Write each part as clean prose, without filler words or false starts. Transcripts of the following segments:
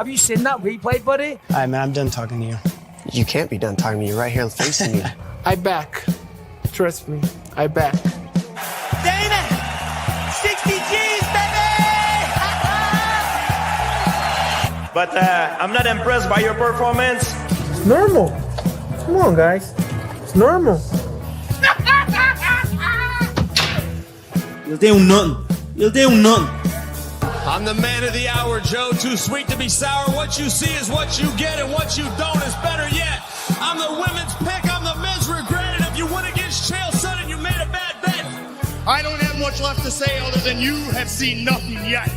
Have you seen that replay, buddy? All right, man, I'm done talking to you. You can't be done talking to me. You're right here facing me. I back. Trust me, I back. Damon! 60 G's, baby! But I'm not impressed by your performance. It's normal. Come on, guys. It's normal. You'll do nothing. You'll do nothing. I'm the man of the hour, Joe. Too sweet to be sour. What you see is what you get, and what you don't is better yet. I'm the women's pick. I'm the men's regret. And if you win against Chael Sonnen, you made a bad bet. I don't have much left to say other than you have seen nothing yet.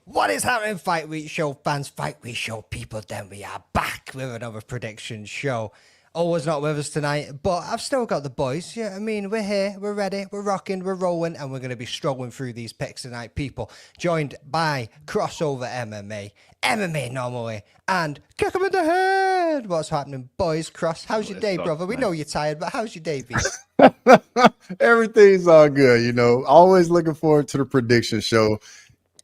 What is happening, Fight Week Show fans, Fight Week Show people? Then we are back with another prediction show. Always not with us tonight, but I've still got the boys. Yeah, I mean, we're here, we're ready, we're rocking, we're rolling, and we're going to be struggling through these picks tonight, people. Joined by Crossover MMA normally, and Kick 'em in the head. What's happening, boys? Cross, how's your day, brother? We know you're tired, but how's your day been? Everything's all good, you know. Always looking forward to the prediction show.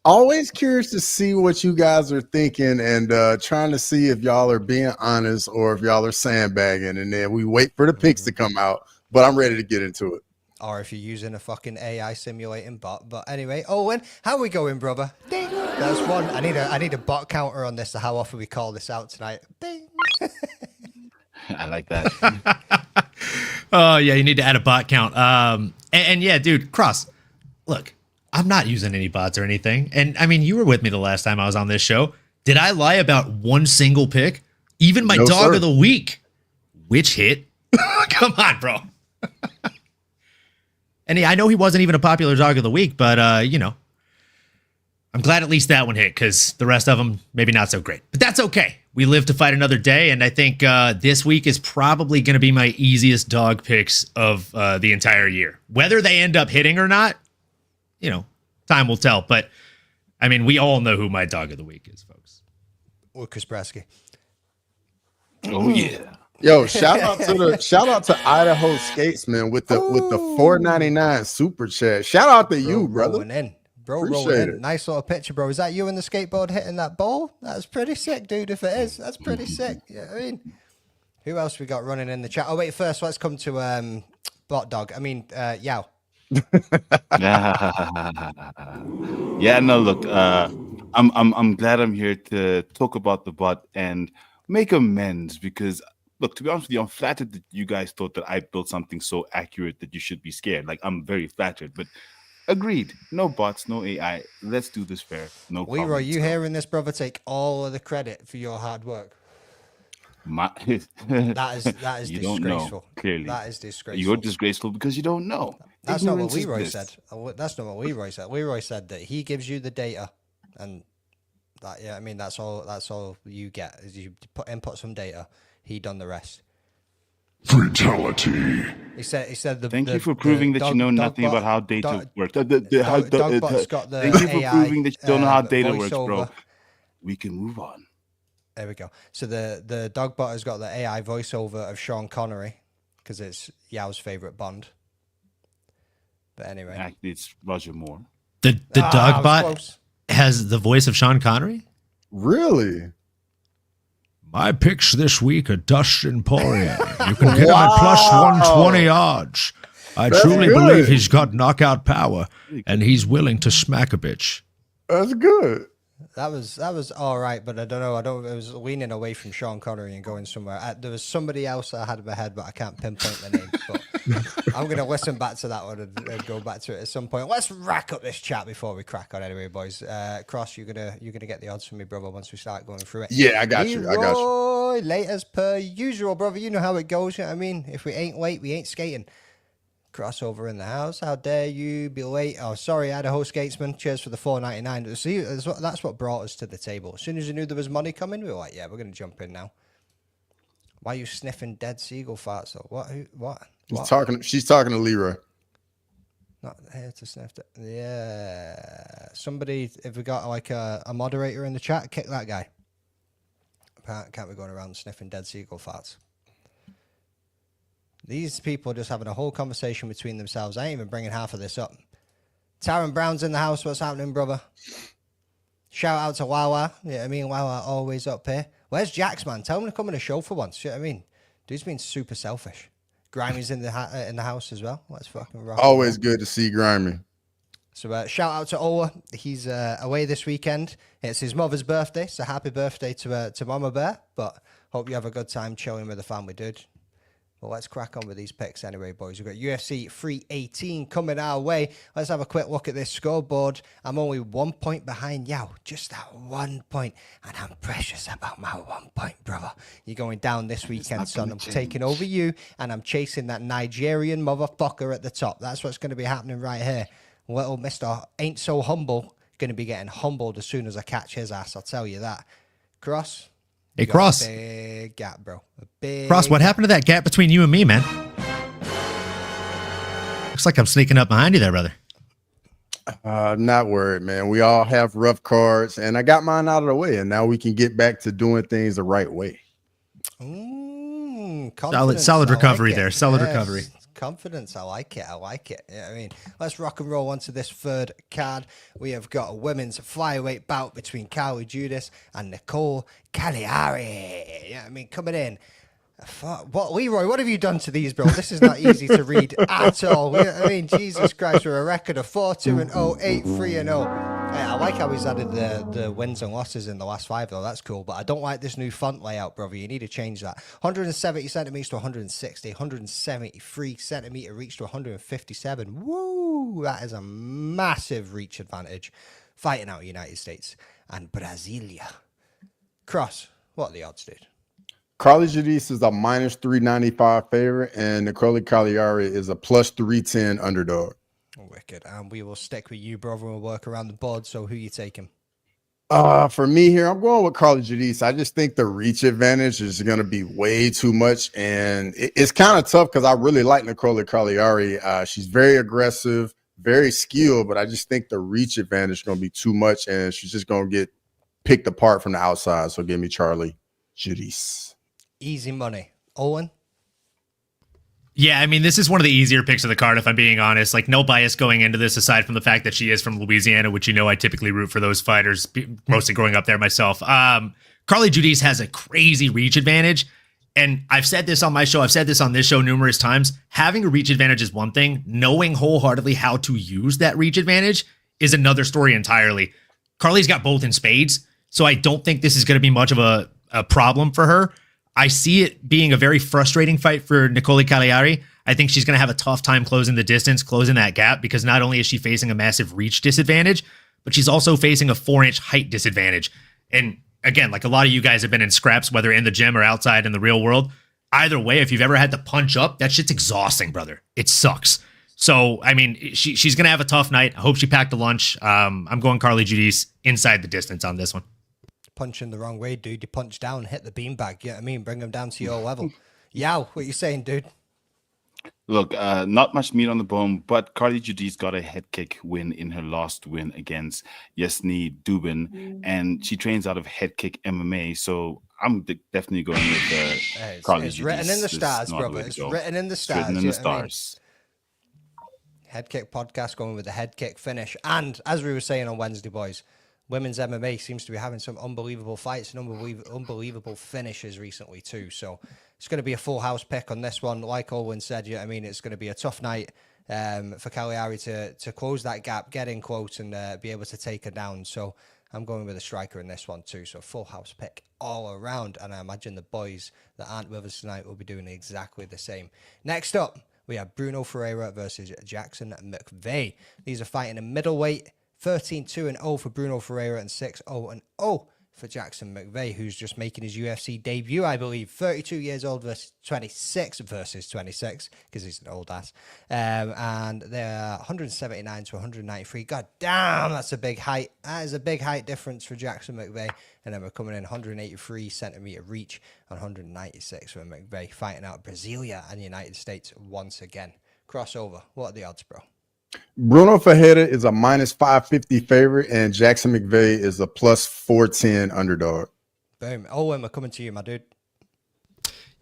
Always curious to see what you guys are thinking and trying to see if y'all are being honest or if y'all are sandbagging. And then we wait for the picks to come out. But I'm ready to get into it. Or if you're using a fucking AI simulating bot. But anyway, Owen, how we going, brother? Ding. That's one. I need a bot counter on this to how often we call this out tonight. Ding. I like that. Oh, yeah, you need to add a bot count. And yeah, dude, Cross, look. I'm not using any bots or anything. And I mean, you were with me the last time I was on this show. Did I lie about one single pick? Even my dog of the week, which hit? Come on, bro. And I know he wasn't even a popular dog of the week, but, you know, I'm glad at least that one hit because the rest of them, maybe not so great. But that's okay. We live to fight another day. And I think this week is probably going to be my easiest dog picks of the entire year. Whether they end up hitting or not, you know, time will tell. But, I mean, we all know who my dog of the week is, folks. Łukasz Brzeski. Oh, yeah. Yo, shout out to Idaho Skatesman with the $4.99 super chat. Shout out to you, brother. Rolling in. Nice little picture, bro. Is that you in the skateboard hitting that ball? That's pretty sick, dude. If it is, that's pretty sick. Yeah, I mean, who else we got running in the chat? Oh, wait, first, let's come to Bot Dog. I mean, Yao. Yeah, no, look, I'm glad I'm here to talk about the bot and make amends because, look, to be honest with you, I'm flattered that you guys thought that I built something so accurate that you should be scared. Like, I'm very flattered, but agreed. No bots, no AI. Let's do this fair. No problem. Leroy, you hearing this, brother? Take all of the credit for your hard work. That is you disgraceful. Don't know, clearly. That is disgraceful. You're disgraceful because you don't know. That's not what Leroy said. That's not what Leroy said. Leroy said that he gives you the data, and that, yeah, I mean that's all you get is you input some data. He done the rest. Fatality. He said. Thank you for proving that you know nothing about how data works. Thank you for proving that you don't know how data works, bro. We can move on. There we go. So the Dogbot has got the AI voiceover of Sean Connery because it's Yao's favorite Bond. But anyway, actually, it's Roger Moore. The Dogbot has the voice of Sean Connery. Really? My picks this week are Dustin Poirier. You can get him at plus 120 odds. That's truly believe he's got knockout power, and he's willing to smack a bitch. That's good. That was all right, but I don't know. I was leaning away from Sean Connery and going somewhere. There was somebody else I had in my head, but I can't pinpoint the name. But I'm going to listen back to that one and go back to it at some point. Let's rack up this chat before we crack on. Anyway, boys. Cross, you're gonna get the odds for me, brother. Once we start going through it. Yeah, I got you. Late as per usual, brother. You know how it goes. You know what I mean? If we ain't late, we ain't skating. Crossover in the house. How dare you be late? Oh, sorry, Idaho Skatesman. Cheers for the $4.99. See, that's what brought us to the table. As soon as we knew there was money coming, we were like, yeah, we're going to jump in now. Why are you sniffing dead seagull farts? So what? She's talking to Leroy. Not here to sniff it. Yeah. Somebody, if we got like a moderator in the chat, kick that guy. Can't be going around sniffing dead seagull farts. These people are just having a whole conversation between themselves. I ain't even bringing half of this up. Taron Brown's in the house. What's happening, brother? Shout out to Wawa. Yeah, I mean, Wawa always up here. Where's Jax, man? Tell him to come on the show for once. You know what I mean? Dude's been super selfish. Grimey's in the house as well. Let's fucking rock. Always good to see Grimy. So shout out to Ola. He's away this weekend. It's his mother's birthday, so happy birthday to Mama Bear. But hope you have a good time chilling with the family, dude. Well, let's crack on with these picks anyway, boys. We've got UFC 318 coming our way. Let's have a quick look at this scoreboard. I'm only 1 point behind Yao. Just that 1 point. And I'm precious about my 1 point, brother. You're going down this weekend, son. I'm taking over you, and I'm chasing that Nigerian motherfucker at the top. That's what's going to be happening right here. Little Mr. Ain't So Humble going to be getting humbled as soon as I catch his ass. I'll tell you that. Cross. Hey, Cross. Big gap, bro. A big Cross, what happened to that gap between you and me, man? Looks like I'm sneaking up behind you there, brother. Not worried, man. We all have rough cards, and I got mine out of the way, and now we can get back to doing things the right way. Solid recovery there. Solid recovery. Confidence. I like it. Yeah, I mean, let's rock and roll onto this third card. We have got a women's flyweight bout between Carli, Judice and Nicolle Caliari. Yeah, I mean, coming in. What, Leroy, what have you done to these, bro? This is not easy to read at all. I mean, Jesus Christ, we're a record of 4-2-0, 8-3-0. I like how he's added the wins and losses in the last 5, though. That's cool. But I don't like this new font layout, brother. You need to change that. 170 centimeters to 160, 173 centimeter reach to 157. Woo! That is a massive reach advantage. Fighting out United States and Brasilia. Cross, what are the odds, dude? Carli Judice is a minus 395 favorite, and Nicolle Caliari is a plus 310 underdog. Wicked. And we will stick with you, brother, and we'll work around the board. So who you taking? For me here, I'm going with Carli Judice. I just think the reach advantage is going to be way too much, and it's kind of tough because I really like Nicolle Caliari. She's very aggressive, very skilled, but I just think the reach advantage is going to be too much, and she's just going to get picked apart from the outside. So give me Carli Judice. Easy money. Owen? Yeah, I mean, this is one of the easier picks of the card, if I'm being honest. Like, no bias going into this, aside from the fact that she is from Louisiana, which, you know, I typically root for those fighters, mostly growing up there myself. Carli Judice has a crazy reach advantage, and I've said this on my show, I've said this on this show numerous times. Having a reach advantage is one thing. Knowing wholeheartedly how to use that reach advantage is another story entirely. Carli's got both in spades, so I don't think this is going to be much of a problem for her. I see it being a very frustrating fight for Nicolle Caliari. I think she's going to have a tough time closing the distance, closing that gap, because not only is she facing a massive reach disadvantage, but she's also facing a 4-inch height disadvantage. And again, like a lot of you guys have been in scraps, whether in the gym or outside in the real world. Either way, if you've ever had to punch up, that shit's exhausting, brother. It sucks. So, I mean, she's going to have a tough night. I hope she packed a lunch. I'm going Carli Judice inside the distance on this one. Punching the wrong way, dude. You punch down, hit the beanbag. You know what I mean? Bring them down to your level. Yow, what you saying, dude? Look, not much meat on the bone, but Carli Judice got a head kick win in her last win against Yasni Dubin, and she trains out of head kick MMA. So I'm definitely going with Carli Judice. It's written in the stars, brother. It's written in the stars. Written in the stars. Head kick podcast going with the head kick finish. And as we were saying on Wednesday, boys, women's MMA seems to be having some unbelievable fights and unbelievable finishes recently too. So it's going to be a full house pick on this one. Like Owen said, I mean, it's going to be a tough night for Caliari to close that gap, get in close, and be able to take her down. So I'm going with a striker in this one too. So full house pick all around. And I imagine the boys that aren't with us tonight will be doing exactly the same. Next up, we have Brunno Ferreira versus Jackson McVey. These are fighting a middleweight. 13-2-0 for Brunno Ferreira and 6-0-0 for Jackson McVey, who's just making his UFC debut, I believe. 32 years old versus 26, because he's an old ass. And they're 179 to 193. God damn, that's a big height. That is a big height difference for Jackson McVey. And then we're coming in 183 centimeter reach and 196 for McVey, fighting out Brasilia and the United States once again. Crossover. What are the odds, bro? Brunno Ferreira is a minus 550 favorite, and Jackson McVey is a plus 410 underdog. Boom. Owen, we're coming to you, my dude.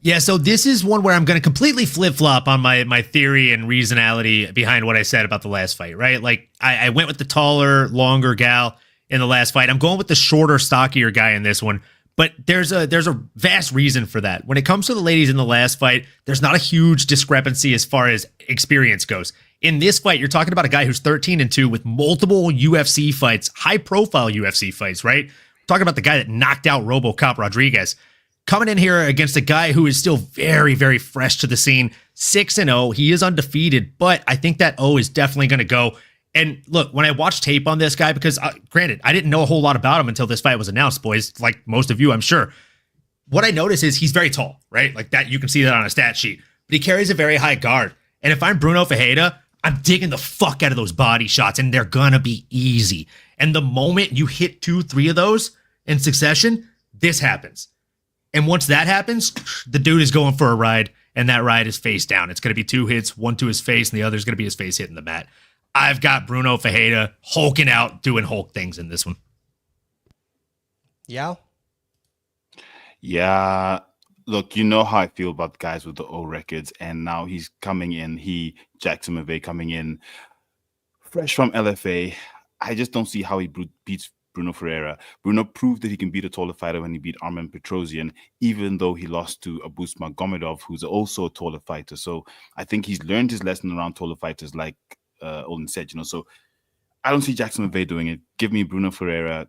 Yeah, so this is one where I'm going to completely flip-flop on my theory and reasonality behind what I said about the last fight, right? Like, I went with the taller, longer gal in the last fight. I'm going with the shorter, stockier guy in this one. But there's a vast reason for that. When it comes to the ladies in the last fight, there's not a huge discrepancy as far as experience goes. In this fight, you're talking about a guy who's 13-2 with multiple UFC fights, high-profile UFC fights, right? We're talking about the guy that knocked out RoboCop Rodriguez. Coming in here against a guy who is still very, very fresh to the scene, 6-0. He is undefeated, but I think that O is definitely going to go. And look, when I watched tape on this guy, because granted, I didn't know a whole lot about him until this fight was announced, boys, like most of you, I'm sure. What I notice is he's very tall, right? Like that, you can see that on a stat sheet. But he carries a very high guard. And if I'm Brunno Ferreira, I'm digging the fuck out of those body shots, and they're gonna be easy. And the moment you hit 2-3 of those in succession, this happens. And once that happens, the dude is going for a ride, and that ride is face down. It's going to be 2 hits, one to his face, and the other is going to be his face hitting the mat. I've got Brunno Ferreira hulking out, doing Hulk things in this one. Yeah? Yeah. Look, you know how I feel about guys with the O records, and now he's coming in. Jackson McVey coming in fresh from LFA. I just don't see how he beats Brunno Ferreira. Brunno proved that he can beat a taller fighter when he beat Armen Petrosian, even though he lost to Abus Magomedov, who's also a taller fighter. So I think he's learned his lesson around taller fighters, like Olin said, So I don't see Jackson McVey doing it. Give me Brunno Ferreira.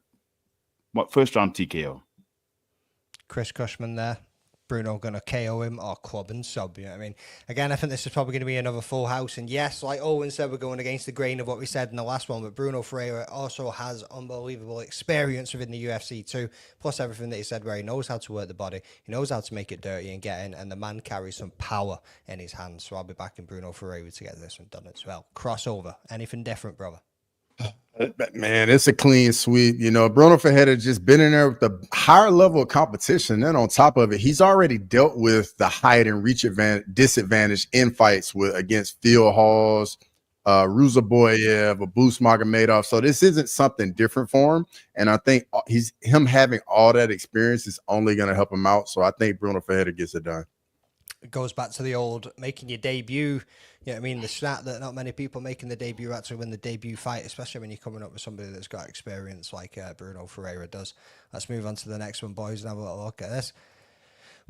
First round TKO. Chris Cushman there. Brunno going to KO him or club and sub, you know what I mean? Again, I think this is probably going to be another full house. And yes, like Owen said, we're going against the grain of what we said in the last one, but Brunno Ferreira also has unbelievable experience within the UFC too, plus everything that he said where he knows how to work the body, he knows how to make it dirty and get in, and the man carries some power in his hands. So I'll be backing Brunno Ferreira to get this one done as well. Crossover. Anything different, brother? Man, it's a clean sweep. Brunno Ferreira just been in there with the higher level of competition. Then on top of it, he's already dealt with the height and reach disadvantage in fights against Phil Halls, Ruzaboyev, Abus Magomedov. So this isn't something different for him. And I think him having all that experience is only going to help him out. So I think Brunno Ferreira gets it done. It goes back to the old making your debut. You know what I mean? The stat that not many people making the debut actually win the debut fight, especially when you're coming up with somebody that's got experience like Brunno Ferreira does. Let's move on to the next one, boys, and have a little look at this.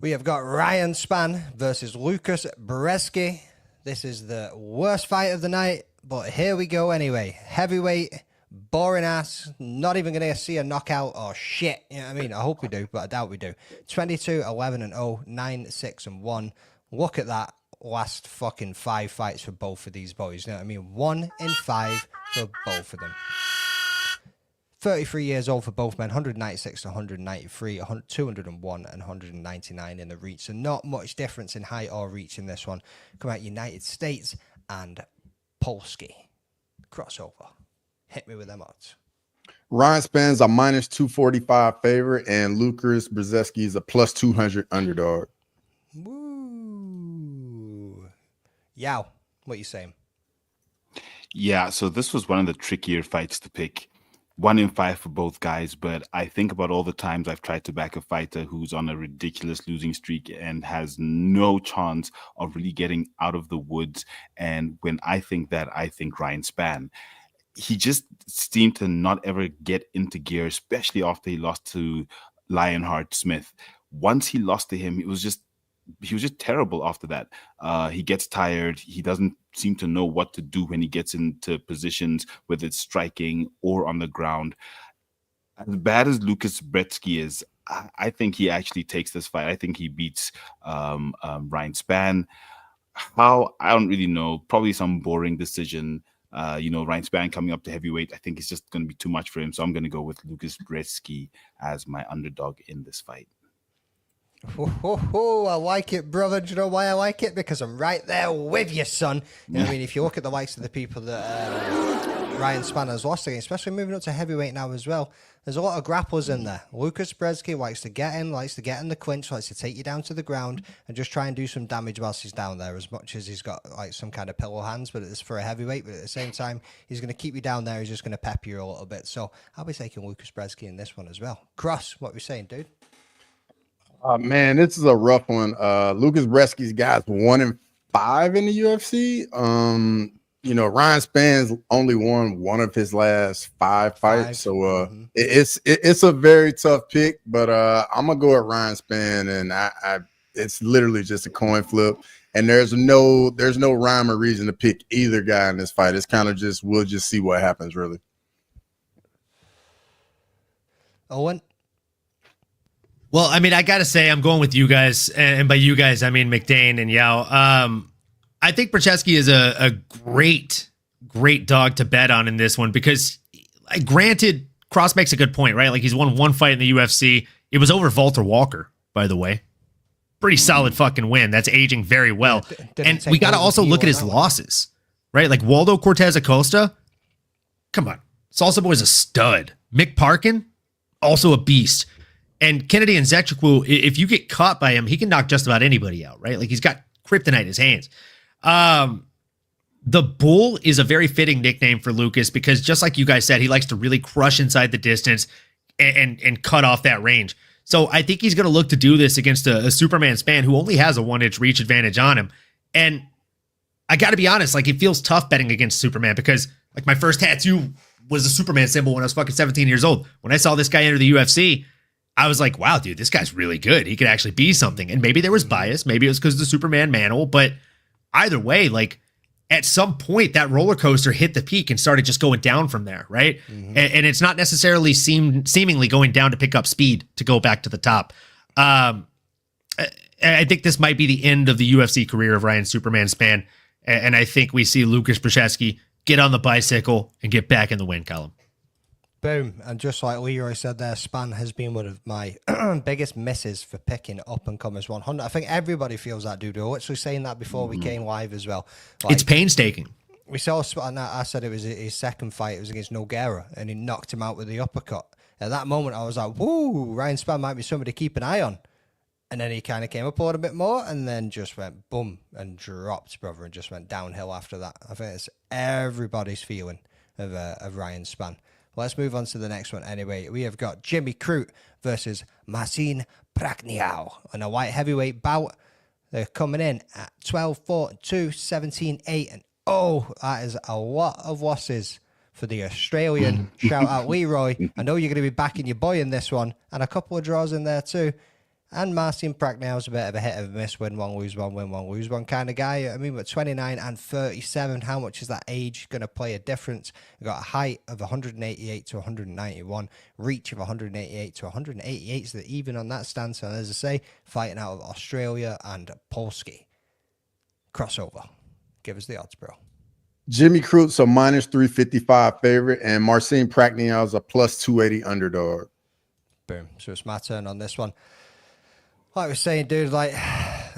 We have got Ryan Spann versus Łukasz Brzeski. This is the worst fight of the night, but here we go anyway. Heavyweight, boring ass, not even going to see a knockout or shit. You know what I mean? I hope we do, but I doubt we do. 22-11-0, 9-6-1. Look at that. Last fucking 5 fights for both of these boys. You know what I mean? 1 in 5 for both of them. 33 years old for both men. 196 to 193, 201 and 199 in the reach. So not much difference in height or reach in this one. Come out United States and Polski. Crossover. Hit me with them odds. Ryan Spann's a minus 245 favorite, and Łukasz Brzeski is a plus 200 underdog. Woo. Yow, what you saying? Yeah, so this was one of the trickier fights to pick. 1 in 5 for both guys, but I think about all the times I've tried to back a fighter who's on a ridiculous losing streak and has no chance of really getting out of the woods. And when I think that, I think Ryan Spann. He just seemed to not ever get into gear, especially after he lost to Lionheart Smith. Once he lost to him, he was just terrible after that. He gets tired. He doesn't seem to know what to do when he gets into positions, whether it's striking or on the ground. As bad as Łukasz Brzeski is, I think he actually takes this fight. I think he beats Ryan Spann. How? I don't really know. Probably some boring decision. Ryan Spann coming up to heavyweight, I think it's just going to be too much for him. So I'm going to go with Łukasz Brzeski as my underdog in this fight. I like it, brother. Do you know why I like it? Because I'm right there with you, son. You know what I mean? If you look at the likes of the people that Ryan Spann has lost against, especially moving up to heavyweight now as well, there's a lot of grapplers in there. Łukasz Brzeski likes to get in the clinch, likes to take you down to the ground and just try and do some damage whilst he's down there, as much as he's got like some kind of pillow hands, but it's for a heavyweight. But at the same time, he's going to keep you down there. He's just going to pep you a little bit. So I'll be taking Łukasz Brzeski in this one as well. Cross, what are we saying, dude? Man, this is a rough one. Lucas Brzeski's got 1-5 in the UFC. Ryan Spann's only won one of his last 5 fights, so it's a very tough pick. But I'm gonna go with Ryan Spann, and it's literally just a coin flip. And there's no rhyme or reason to pick either guy in this fight. It's kind of just we'll just see what happens, really. Owen. Well, I mean, I got to say, I'm going with you guys. And by you guys, I mean McDane and Yao. I think Brzeski is a great dog to bet on in this one because, granted, Cross makes a good point, right? Like, he's won one fight in the UFC. It was over Walter Walker, by the way. Pretty solid fucking win. That's aging very well. And we got to also look at his losses, right? Like, Waldo Cortez Acosta, come on. Salsa Boy's a stud. Mick Parkin, also a beast. And Kennedy and Nzechukwu, if you get caught by him, he can knock just about anybody out, right? Like, he's got kryptonite in his hands. The Bull is a very fitting nickname for Lucas because, just like you guys said, he likes to really crush inside the distance and cut off that range. So I think he's going to look to do this against a Superman Spann who only has a 1-inch reach advantage on him. And I got to be honest, like, it feels tough betting against Superman because, like, my first tattoo was a Superman symbol when I was fucking 17 years old. When I saw this guy enter the UFC, I was like, wow, dude, this guy's really good. He could actually be something. And maybe there was bias. Maybe it was because of the Superman manual. But either way, like, at some point, that roller coaster hit the peak and started just going down from there, right? And it's not necessarily seemingly going down to pick up speed to go back to the top. I think this might be the end of the UFC career of Ryan Superman Spann. And I think we see Lucas Brzeski get on the bicycle and get back in the win column. Boom. And just like Leroy said there, Spann has been one of my biggest misses for picking up-and-comers 100. I think everybody feels that, dude. We were actually saying that before we came live as well. Like, it's painstaking. We saw Spann, I said it was his second fight. It was against Nogueira, and he knocked him out with the uppercut. At that moment, I was like, woo, Ryan Spann might be somebody to keep an eye on. And then he kind of came up a little bit more and then just went boom and dropped, brother, and just went downhill after that. I think it's everybody's feeling of Ryan Spann. Let's move on to the next one anyway. We have got Jimmy Crute versus Marcin Prachnio on a light heavyweight bout. They're coming in at 12-4-2, 17-8, and oh, that is a lot of losses for the Australian. Shout out Leroy. I know you're going to be backing your boy in this one, and a couple of draws in there too. And Marcin Prachnio is a bit of a hit of a miss, win one, lose one, win one, lose one kind of guy. I mean, with 29 and 37, how much is that age going to play a difference? We've got a height of 188 to 191, reach of 188 to 188, so they're even on that stance. And as I say, fighting out of Australia and Polski. Crossover. Give us the odds, bro. Jimmy Crute's a minus 355 favorite, and Marcin Prachnio is a plus 280 underdog. Boom. So it's my turn on this one. Like I was saying, dude, like,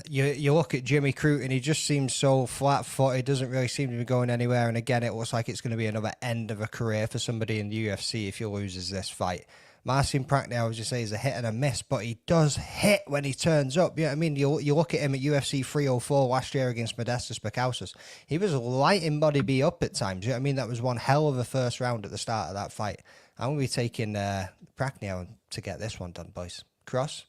you look at Jimmy Crute and he just seems so flat-footed, doesn't really seem to be going anywhere. And again, it looks like it's going to be another end of a career for somebody in the UFC if he loses this fight. Marcin Prachnio, I would just say, is a hit and a miss, but he does hit when he turns up. You know what I mean? You look at him at UFC 304 last year against Modestas Bukauskas. He was lighting Body B up at times. You know what I mean? That was one hell of a first round at the start of that fight. I'm going to be taking Prachnio to get this one done, boys. Cross?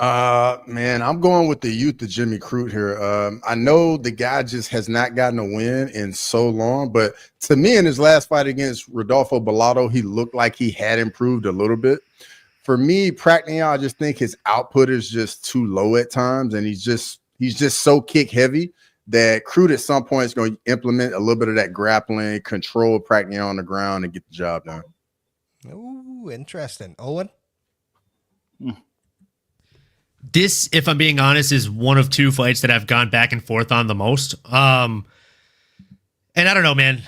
Man, I'm going with the youth of Jimmy Crute here. I know the guy just has not gotten a win in so long, but to me, in his last fight against Rodolfo Bellato, he looked like he had improved a little bit. For me, Prachnio, I just think his output is just too low at times, and he's just so kick heavy that Crute at some point is going to implement a little bit of that grappling, control Prachnio on the ground, and get the job done. Ooh, interesting. Owen? This, if I'm being honest, is one of two fights that I've gone back and forth on the most. And I don't know, man.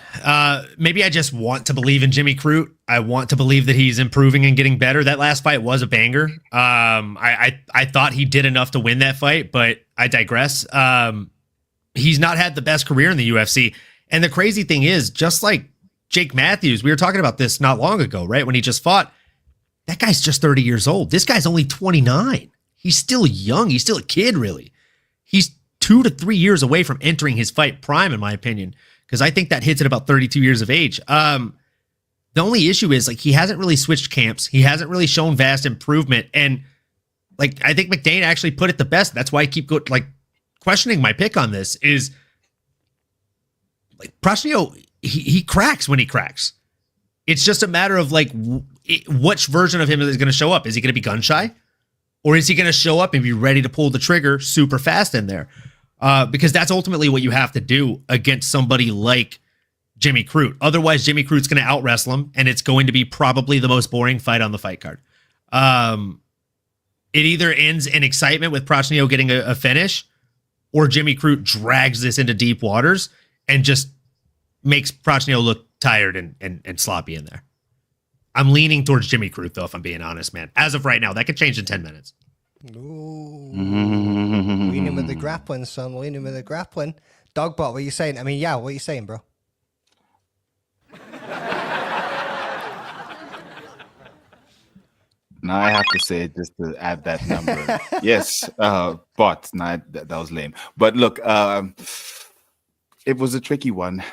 Maybe I just want to believe in Jimmy Crute. I want to believe that he's improving and getting better. That last fight was a banger. I thought he did enough to win that fight, but I digress. He's not had the best career in the UFC. And the crazy thing is, just like Jake Matthews, we were talking about this not long ago, right? When he just fought, that guy's just 30 years old. This guy's only 29. He's still young. He's still a kid, really. He's 2 to 3 years away from entering his fight prime, in my opinion, because I think that hits at about 32 years of age. The only issue is, like, he hasn't really switched camps. He hasn't really shown vast improvement. And like I think McDane actually put it the best. That's why I keep questioning my pick on this is like Prachnio, he cracks when he cracks. It's just a matter of like which version of him is going to show up. Is he going to be gun shy, or is he going to show up and be ready to pull the trigger super fast in there? Because that's ultimately what you have to do against somebody like Jimmy Crute. Otherwise, Jimmy Crute's going to out wrestle him, and it's going to be probably the most boring fight on the fight card. It either ends in excitement with Prachnio getting a finish, or Jimmy Crute drags this into deep waters and just makes Prachnio look tired and sloppy in there. I'm leaning towards Jimmy Crute, though, if I'm being honest, man. As of right now, that could change in 10 minutes. Ooh. Leaning with the grappling, son. Leaning with the grappling. Dogbot, what are you saying? I mean, yeah, what are you saying, bro? Now I have to say it just to add that number. Yes, but that was lame. But look, it was a tricky one.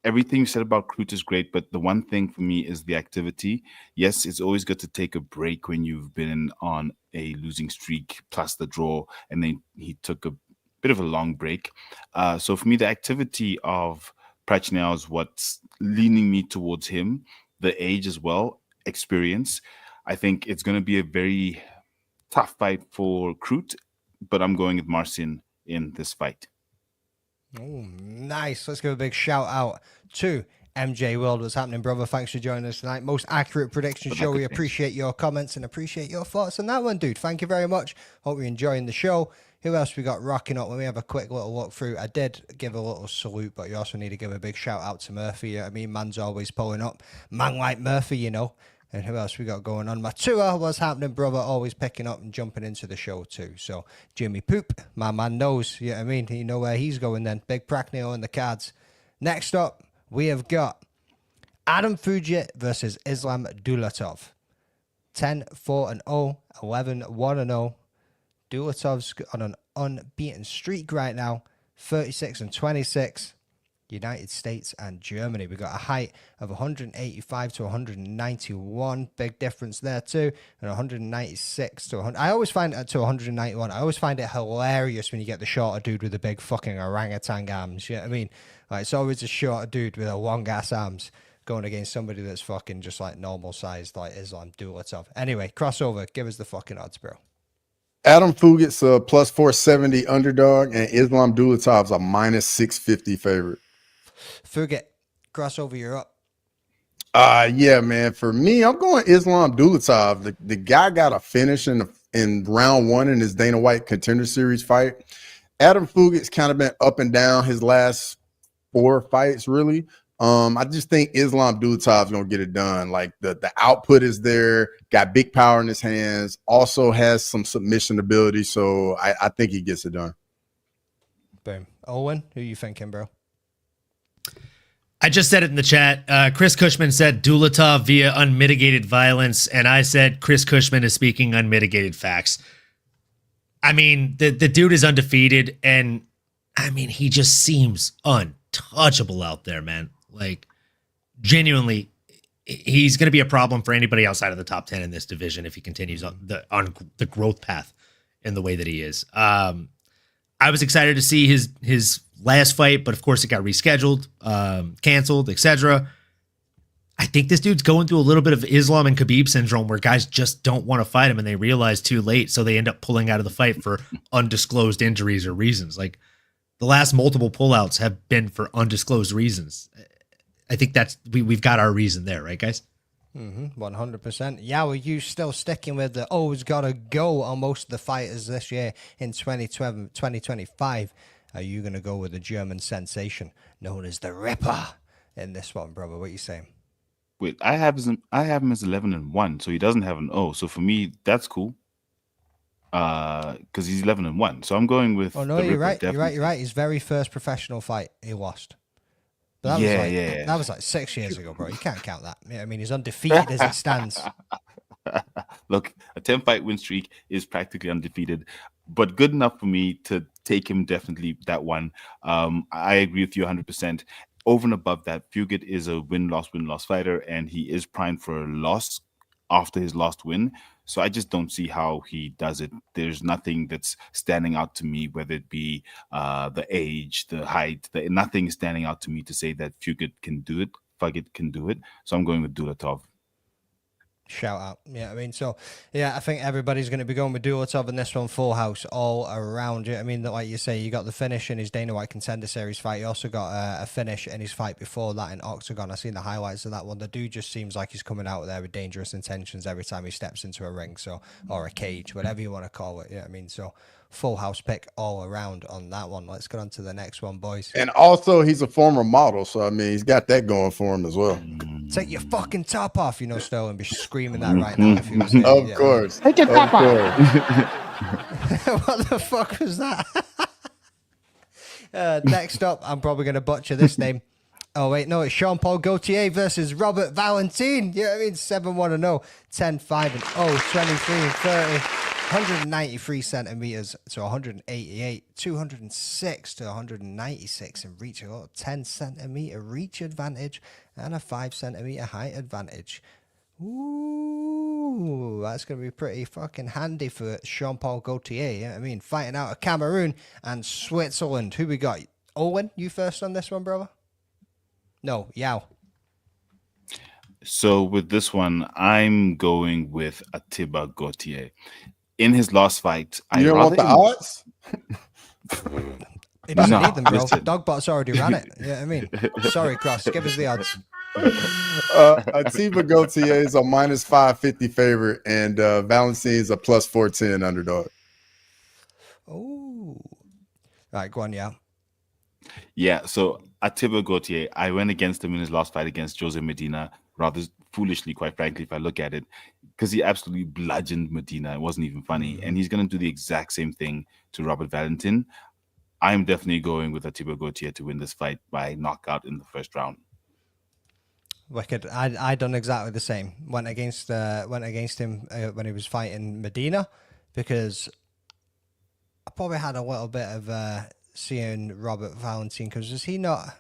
Everything you said about Crute is great, but the one thing for me is the activity. Yes, it's always good to take a break when you've been on a losing streak plus the draw, and then he took a bit of a long break. So for me, the activity of Prachnio is what's leaning me towards him. The age as well, experience. I think it's going to be a very tough fight for Crute, but I'm going with Marcin in this fight. Oh, nice. Let's give a big shout out to MJ World. What's happening, brother? Thanks for joining us tonight. Most accurate prediction show. We appreciate your comments and appreciate your thoughts on that one, dude. Thank you very much. Hope you're enjoying the show. Who else we got rocking up? When we have a quick little look through, I did give a little salute, but you also need to give a big shout out to Murphy. I mean, man's always pulling up. Man like Murphy, you know. And who else we got going on? Matua, what's happening, brother? Always picking up and jumping into the show too. So Jimmy Poop, my man knows. You know what I mean? You know where he's going then. Big Prachnio in the cards. Next up, we have got Adam Fugitt versus Islam Dulatov. 10-4-0, 11-1-0. Dulatov's on an unbeaten streak right now. 36-26. United States and Germany. We got a height of 185 to 191. Big difference there too. And 196 to 100. I always find it to 191. I always find it hilarious when you get the shorter dude with the big fucking orangutan arms. You know what I mean? Like, it's always a shorter dude with a long ass arms going against somebody that's fucking just like normal sized like Islam Dulatov. Anyway, crossover. Give us the fucking odds, bro. Adam Fugitt's a plus 470 underdog, and Islam Dulatov's a minus 650 favorite. Fugitt, crossover, you're up. Yeah, man. For me, I'm going Islam Dulatov. The guy got a finish in round one in his Dana White Contender Series fight. Adam Fugitt's kind of been up and down his last 4 fights, really. I just think Islam Dulatov's gonna get it done. Like the output is there, got big power in his hands, also has some submission ability. So I think he gets it done. Boom. Owen, who you thinking, bro? I just said it in the chat. Chris Cushman said Dulatov via unmitigated violence, and I said Chris Cushman is speaking unmitigated facts. I mean, the dude is undefeated, and I mean, he just seems untouchable out there, man. Like, genuinely, he's going to be a problem for anybody outside of the top 10 in this division if he continues on the growth path in the way that he is. I was excited to see his last fight, but of course it got rescheduled, canceled, etc. I think this dude's going through a little bit of Islam and Khabib syndrome where guys just don't want to fight him and they realize too late, so they end up pulling out of the fight for undisclosed injuries or reasons. Like, the last multiple pullouts have been for undisclosed reasons. I think that's we've got our reason there, right, guys? 100%. Yeah, were you still sticking with the always gotta go on most of the fighters this year in 2025? Are you gonna go with the German sensation known as the Ripper in this one, brother? What are you saying? Wait, I have him as 11-1, so he doesn't have an O. So for me, that's cool. Because he's 11-1, so I'm going with. Oh no, you're right. You're right. His very first professional fight, he lost. But that was like 6 years ago, bro. You can't count that. I mean, he's undefeated as it stands. Look, a 10-fight win streak is practically undefeated, but good enough for me to take him definitely that one. I agree with you 100%. Over and above that, Fugitt is a win-loss fighter, and he is primed for a loss after his last win. So I just don't see how he does it. There's nothing that's standing out to me, whether it be the age, the height, nothing is standing out to me to say that Fugitt can do it. Fugitt can do it. So I'm going with Dulatov. Shout out. Yeah, I mean, so, yeah, I think everybody's going to be going with Dulatov in this one, full house all around. I mean, like you say, you got the finish in his Dana White Contender Series fight. You also got a finish in his fight before that in Octagon. I've seen the highlights of that one. The dude just seems like he's coming out there with dangerous intentions every time he steps into a ring, so, or a cage, whatever you want to call it. Yeah, I mean, so full house pick all around on that one. Let's get on to the next one, boys. And also, he's a former model, so I mean, he's got that going for him as well. Take your fucking top off, you know, Sterling be screaming that right now. If he was Of course. Take your top off. What the fuck was that? Next up, I'm probably going to butcher this name. Oh, wait, no, it's Jean-Paul Gaultier versus Robert Valentin. Yeah, I mean, 7-1-0, 10-5-0, 23-30. 193 centimeters to 188, 206 to 196 in reach. A 10 centimeter reach advantage and a 5 centimeter height advantage. Ooh, that's going to be pretty fucking handy for Jean-Paul Gaultier. Yeah, I mean, fighting out of Cameroon and Switzerland. Who we got? Owen, you first on this one, brother? No, Yao. So with this one, I'm going with Ateba Gautier. In his last fight, you don't want the odds? He doesn't need them, bro. Dogbot's already ran it. Yeah, I mean, sorry, Cross. Give us the odds. Ateba Gautier is a minus 550 favorite, and Valentin is a plus 410 underdog. Oh, right, go on, yeah. Yeah, so Ateba Gautier, I went against him in his last fight against Jose Medina, rather foolishly, quite frankly, if I look at it, because he absolutely bludgeoned Medina. It wasn't even funny. And he's going to do the exact same thing to Robert Valentin. I'm definitely going with Ateba Gautier to win this fight by knockout in the first round. Wicked. I done exactly the same. Went against him when he was fighting Medina, because I probably had a little bit of seeing Robert Valentin, because was he not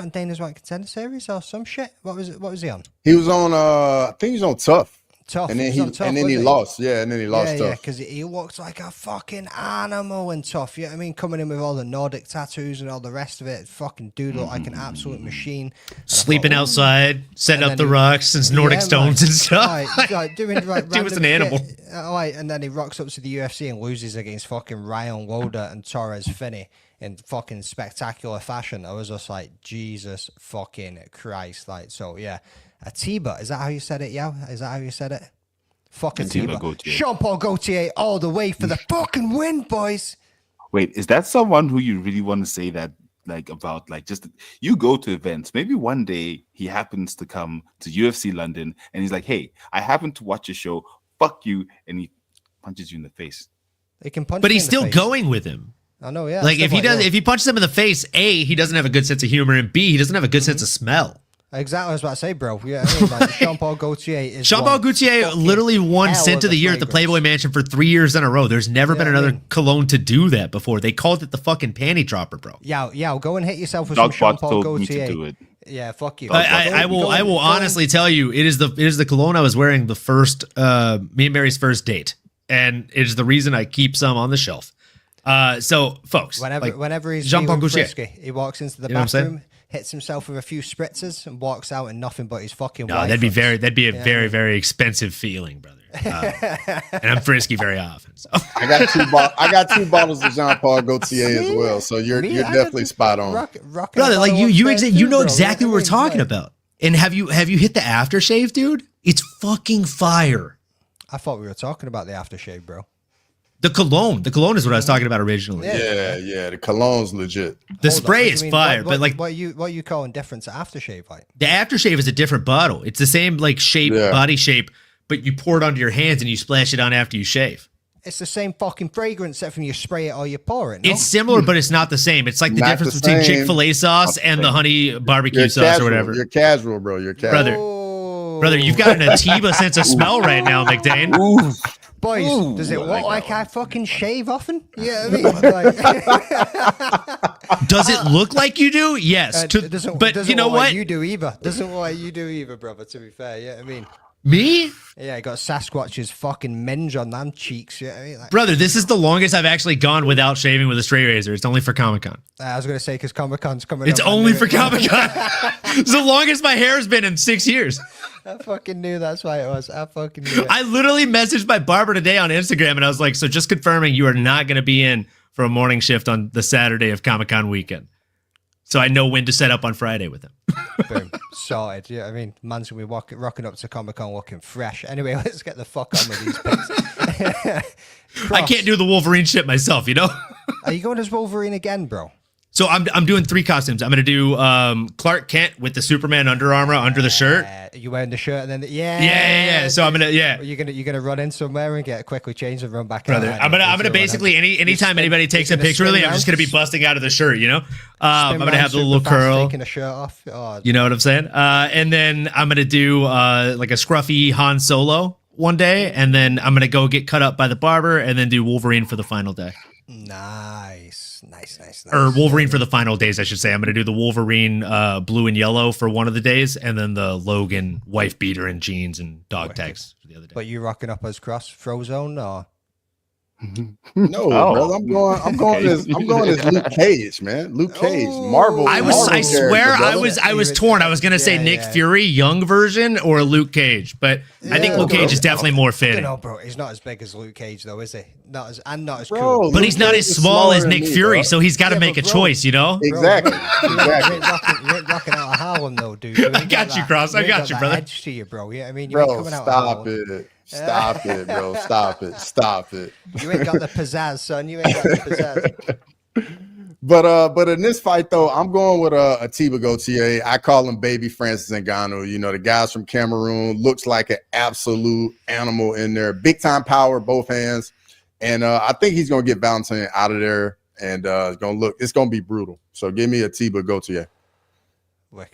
in Dana's White Contender Series or some shit? What was he on? He was on I think he was on Tough. And then he lost. Yeah, and then he lost Tough. Yeah, because he looked like a fucking animal in Tough. Yeah, I mean, coming in with all the Nordic tattoos and all the rest of it, fucking dude looked like an absolute machine. Sleeping outside, setting up the rocks and Nordic stones and stuff. Doing He was an animal. And then he rocks up to the UFC and loses against fucking Ryan Loader and Torres Finney in fucking spectacular fashion. I was just like, Jesus fucking Christ. Like, so yeah. Ateba, is that how you said it, yeah? Is that how you said it? Fuck Ateba. Jean-Paul Gaultier all the way for the fucking win, boys. Wait, is that someone who you really want to say that, like, about, like, just, you go to events, maybe one day he happens to come to UFC London and he's like, hey, I happen to watch a show, fuck you, and he punches you in the face. He can punch, but he's still going with him. I know, yeah. Like, if he punches him in the face, A, he doesn't have a good sense of humor, and B, he doesn't have a good sense of smell. Exactly, I was about to say, bro. Yeah, I mean, like, Jean-Paul Gaultier is Jean-Paul Gaultier literally won Scent of the Year at the Playboy Mansion for 3 years in a row. There's never been another cologne to do that before. They called it the fucking panty dropper, bro. Yeah, go and hit yourself with some Jean-Paul Gaultier. Me to do it. Yeah, fuck you. I will honestly tell you, it is the cologne I was wearing the first me and Mary's first date, and it is the reason I keep some on the shelf. So, folks, whenever he's Jean-Paul Gaultier, he walks into the bathroom, hits himself with a few spritzers, and walks out in nothing but his fucking wife. That'd be a very, very expensive feeling, brother. And I'm frisky very often. So. I got two bottles of Jean-Paul Gaultier as well. So you're definitely spot on, brother. Like you know exactly what we're talking about. And have you hit the aftershave, dude? It's fucking fire. I thought we were talking about the aftershave, bro. The cologne is what I was talking about originally. Yeah. The cologne's legit. The spray is fire, but like, what you calling different to aftershave? Like, the aftershave is a different bottle. It's the same like shape, body shape, but you pour it onto your hands and you splash it on after you shave. It's the same fucking fragrance, except when you spray it or you pour it. No? It's similar, but it's not the same. It's like the difference between Chick-fil-A sauce and the honey barbecue sauce or whatever. You're casual, bro. You're casual, brother. You've got an Ateba sense of smell right now, McDane. Ooh. Boys, does it look like I fucking shave often? Yeah, I mean, does it look like you do? Yes, doesn't you know look what? Like you do either. Doesn't look like you do either, brother. To be fair, yeah, I mean, Me? Yeah, I got Sasquatch's fucking minge on them cheeks. You know what I mean? Like, Brother, this is the longest I've actually gone without shaving with a straight razor. It's only for Comic-Con. I was going to say, because Comic-Con's coming It's up. only for Comic-Con. It's the longest my hair has been in 6 years. I fucking knew that's why it was. I fucking knew it. I literally messaged my barber today on Instagram, and I was like, so just confirming you are not going to be in for a morning shift on the Saturday of Comic-Con weekend. So I know when to set up on Friday with him. Boom. Sorted. Yeah, I mean, man's going to be rocking up to Comic-Con looking fresh. Anyway, let's get the fuck on with these picks. I can't do the Wolverine shit myself, you know? Are you going as Wolverine again, bro? So I'm doing 3 costumes. I'm going to do Clark Kent with the Superman Under Armour under the shirt. You wearing the shirt and then yeah. So I'm gonna You're gonna run in somewhere and get quickly changed and run back Brother, out. I'm gonna basically anytime anybody takes a picture with me, I'm just gonna be busting out of the shirt, you know. I'm gonna have the little curl, taking a shirt off. Oh, you know what I'm saying? And then I'm gonna do like a scruffy Han Solo one day, and then I'm gonna go get cut up by the barber, and then do Wolverine for the final day. Nice. Or Wolverine for the final days, I should say. I'm going to do the Wolverine blue and yellow for one of the days, and then the Logan wife beater and jeans and dog tags for the other day. But you rocking up as Cross Frozone or? No, brother. I'm going as Luke Cage, man. Luke Cage, Marvel. I was torn. I was going to say Nick Fury, young version, or Luke Cage, but I think Luke Cage is definitely more fitting. No, bro, he's not as big as Luke Cage, though, is he? Not as cool. But he's not as small as Nick Fury, so he's got to make a choice, you know? Exactly. You ain't rocking out of Harlem, though, dude. I got you, Cross. I got you, brother. Edge to you, bro. Yeah, I mean, you Bro, ain't coming out stop it. Stop it, bro. Stop it. You ain't got the pizzazz, son. You ain't got the pizzazz. But in this fight though, I'm going with Ateba Gautier. I call him Baby Francis Ngannou. You know, the guys from Cameroon, looks like an absolute animal in there. Big time power, both hands. And I think he's gonna get Valentin out of there, and it's gonna be brutal. So give me Ateba Gautier.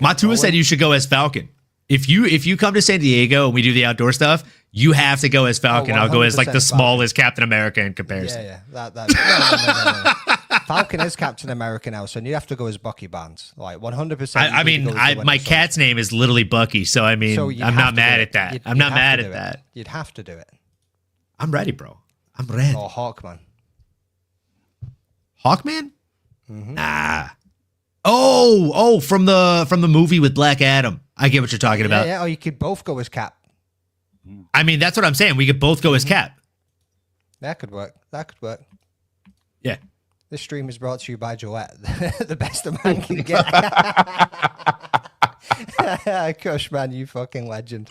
Matua said you should go as Falcon. If you come to San Diego and we do the outdoor stuff, you have to go as Falcon. I'll go as like the smallest Captain America in comparison. Yeah. No. Falcon is Captain America now, so you have to go as Bucky Barnes. Like 100%. I mean, my cat's name is literally Bucky, so I mean, I'm not mad at that. I'm not mad at that. You'd have to do it. I'm ready, bro. I'm ready. Or Hawkman. Hawkman? Mm-hmm. Nah. Oh, from the movie with Black Adam. I get what you're talking about. Yeah, or you could both go as Cap. I mean, that's what I'm saying. We could both go as Cap. That could work. Yeah. This stream is brought to you by Gillette. The best a man can get. Kush, man, you fucking legend.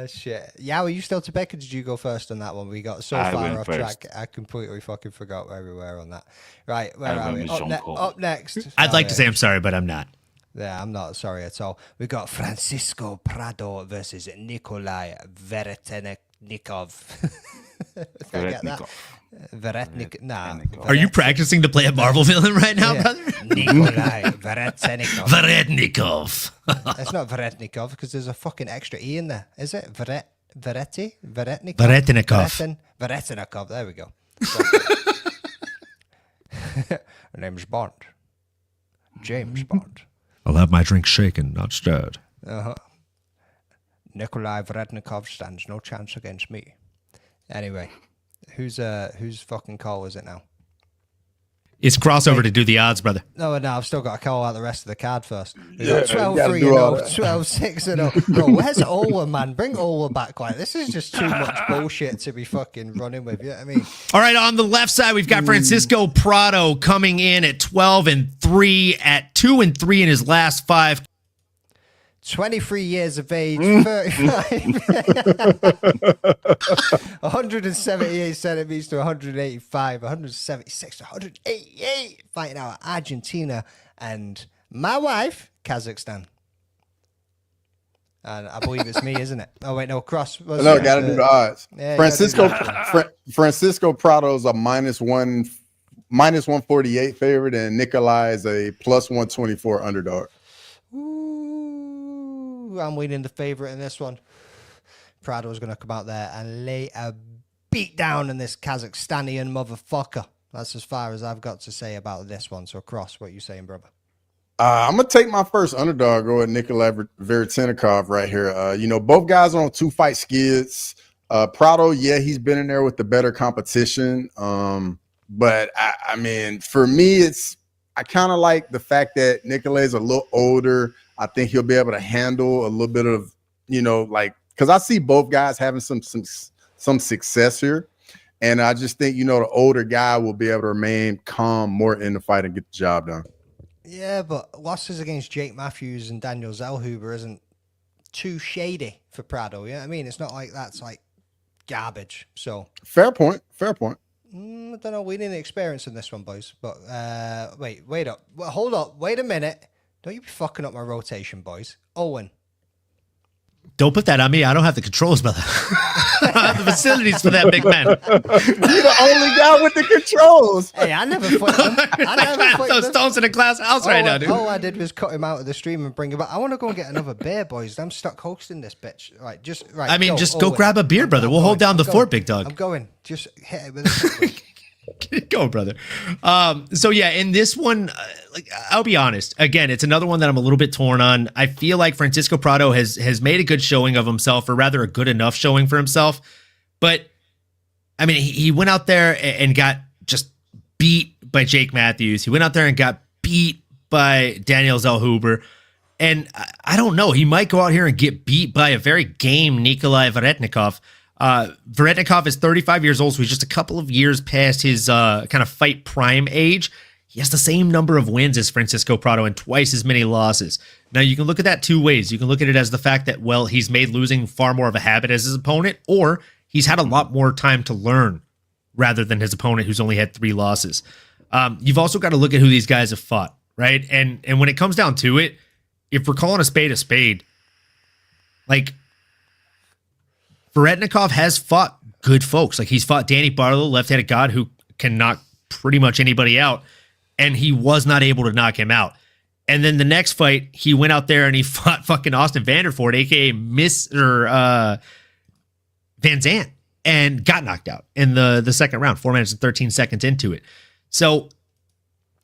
Shit. Yeah, were you still to pick, or did you go first on that one? We got so far off track. I completely fucking forgot where we were on that. Right, where are we? Up next. I'd like to say I'm sorry, but I'm not. Yeah, I'm not sorry at all. We got Francisco Prado versus Nikolay Veretennikov. Veretennikov. Nah. Are you practicing to play a Marvel villain right now, brother? Nikolay Veretennikov. Veretennikov. It's not Veretennikov because there's a fucking extra E in there. Is it? Veretnikov? Veretennikov. There we go. Her name's Bond. James Bond. I'll have my drink shaken, not stirred. Nikolay Veretennikov stands no chance against me. Anyway, whose fucking call is it now? It's crossover to do the odds, brother. No, I've still got to call out the rest of the card first. Yeah, 12-3-0, 12-6-0. Bro, where's Ola, man? Bring Ola back. Like, this is just too much bullshit to be fucking running with. You know what I mean? All right, on the left side, we've got Francisco Prado coming in at 12-3, at 2-3 in his last 5. 23 years of age, 35, 178 centimeters to 185, 176 to 188, fighting out of Argentina, and my wife, Kazakhstan. And I believe it's me, isn't it? Oh, wait, no, Cross. No, got to do the odds. Yeah, Francisco Prado's a minus 148 favorite, and Nikolay is a plus 124 underdog. I'm winning the favorite in this one. Prado's going to come out there and lay a beat down in this Kazakhstanian motherfucker. That's as far as I've got to say about this one. So, Cross, what are you saying, brother? I'm gonna take my first underdog, go with Nikolay Veretennikov right here. Both guys are on 2-fight skids. Prado, yeah, he's been in there with the better competition. But I mean, for me, I kind of like the fact that Nicolay's a little older. I think he'll be able to handle a little bit of, because I see both guys having some success here. And I just think, the older guy will be able to remain calm more in the fight and get the job done. Yeah, but losses against Jake Matthews and Daniel Zellhuber isn't too shady for Prado. Yeah, I mean, it's not like that's like garbage. So fair point. I don't know. We didn't experience in this one, boys. But wait up. Well, hold up. Wait a minute. Don't you be fucking up my rotation, boys. Owen. Don't put that on me. I don't have the controls, brother. I don't have the facilities for that, big man. You're the only guy with the controls. Hey, I never put them. I got those stones in a glass house right now, dude. All I did was cut him out of the stream and bring him back. I want to go and get another beer, boys. I'm stuck hosting this bitch. Right, go grab a beer, brother. We'll hold down the fort, big dog. I'm going. Just hit it with a Go, brother. So yeah, in this one, I'll be honest. Again, it's another one that I'm a little bit torn on. I feel like Francisco Prado has made a good showing of himself, or rather a good enough showing for himself. But I mean, he went out there and got just beat by Jake Matthews. He went out there and got beat by Daniel Zellhuber. And I don't know, he might go out here and get beat by a very game Nikolay Veretennikov. Veretennikov is 35 years old, so he's just a couple of years past his kind of fight prime age. He has the same number of wins as Francisco Prado and twice as many losses. Now, you can look at that two ways. You can look at it as the fact that, well, he's made losing far more of a habit as his opponent, or he's had a lot more time to learn rather than his opponent who's only had 3 losses. You've also got to look at who these guys have fought, right? And when it comes down to it, if we're calling a spade, like, Veretennikov has fought good folks. Like, he's fought Danny Barlow, left-handed god, who can knock pretty much anybody out, and he was not able to knock him out. And then the next fight, he went out there and he fought fucking Austin Vanderford, a.k.a. Mr. Van Zandt, and got knocked out in the second round, 4 minutes and 13 seconds into it. So,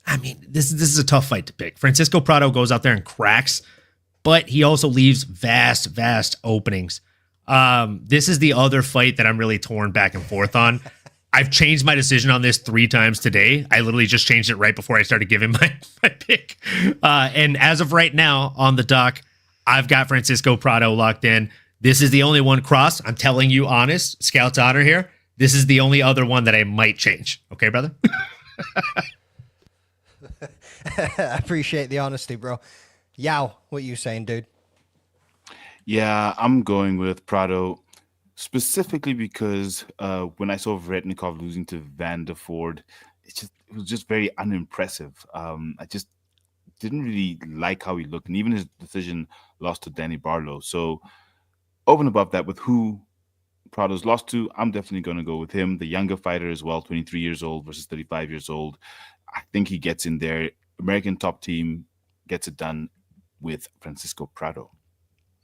I mean, this is a tough fight to pick. Francisco Prado goes out there and cracks, but he also leaves vast openings. This is the other fight that I'm really torn back and forth on. I've changed my decision on this 3 times today. I literally just changed it right before I started giving my pick. And as of right now on the dock, I've got Francisco Prado locked in. This is the only one cross. I'm telling you honest, Scout's honor here. This is the only other one that I might change. Okay, brother? I appreciate the honesty, bro. Yao, what you saying, dude? Yeah, I'm going with Prado, specifically because when I saw Veretennikov losing to Vanderford, it was just very unimpressive. I just didn't really like how he looked, and even his decision lost to Danny Barlow. So over and above that, with who Prado's lost to, I'm definitely going to go with him. The younger fighter as well, 23 years old versus 35 years old. I think he gets in there. American top team gets it done with Francisco Prado.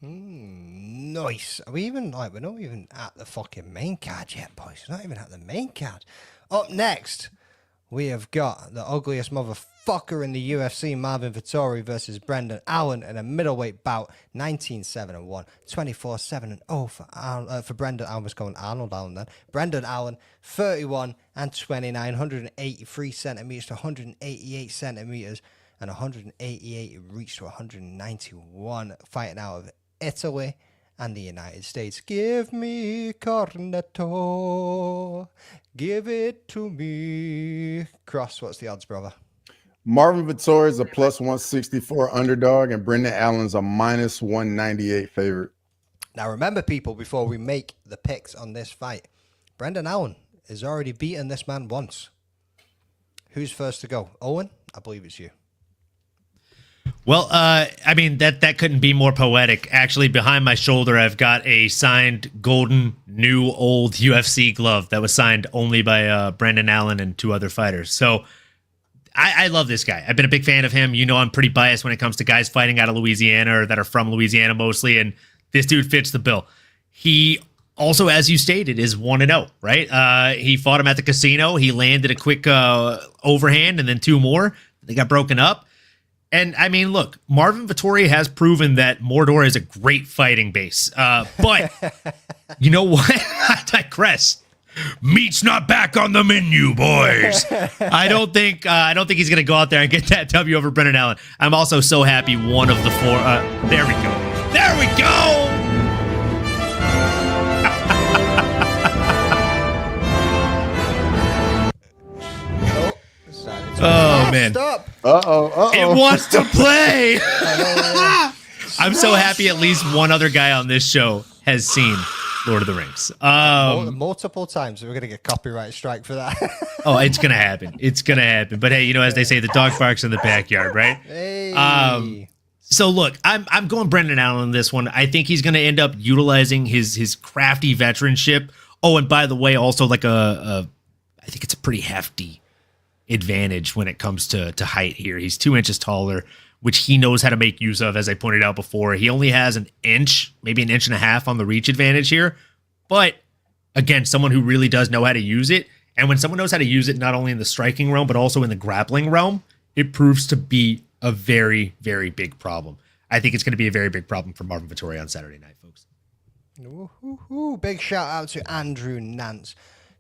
Nice. Are we even we're not even at the fucking main card yet, boys. We're not even at the main card. Up next, we have got the ugliest motherfucker in the UFC, Marvin Vettori versus Brendan Allen in a middleweight bout, 19-7-1, 24-7-0 for Brendan. I almost going Arnold Allen then. Brendan Allen, 31-29, 183 centimeters to 188 centimeters, and 188 reached to 191, fighting out of Italy and the United States. Give me cornetto, give it to me. Cross, what's the odds, brother? Marvin Vettori is a plus 164 underdog, and Brendan Allen's a minus 198 favorite. Now remember, people, before we make the picks on this fight, Brendan Allen has already beaten this man once. Who's first to go? Owen? I believe it's you. Well, I mean, that couldn't be more poetic. Actually, behind my shoulder, I've got a signed golden new old UFC glove that was signed only by Brendan Allen and 2 other fighters. So I love this guy. I've been a big fan of him. You know, I'm pretty biased when it comes to guys fighting out of Louisiana or that are from Louisiana mostly, and this dude fits the bill. He also, as you stated, is 1-0, right? He fought him at the casino. He landed a quick overhand and then 2 more. They got broken up. And I mean, look, Marvin Vettori has proven that Mordor is a great fighting base. But you know what? I digress. Meat's not back on the menu, boys. I don't think he's gonna go out there and get that W over Brendan Allen. I'm also so happy one of the four. There we go. There we go. Oh man. Stop. It wants to play. I'm so happy at least one other guy on this show has seen Lord of the Rings. Multiple times. We're going to get copyright strike for that. Oh, it's going to happen. It's going to happen. But hey, you know, as they say, the dog barks in the backyard, right? Hey. So look, I'm going Brendan Allen on this one. I think he's going to end up utilizing his crafty veteranship. Oh, and by the way, also like I think it's a pretty hefty advantage when it comes to height here. He's 2 inches taller, which he knows how to make use of, as I pointed out before. He only has an inch, maybe an inch and a half on the reach advantage here. But again, someone who really does know how to use it. And when someone knows how to use it, not only in the striking realm, but also in the grappling realm, it proves to be a very, very big problem. I think it's going to be a very big problem for Marvin Vettori on Saturday night, folks. Ooh, big shout out to Andrew Nance.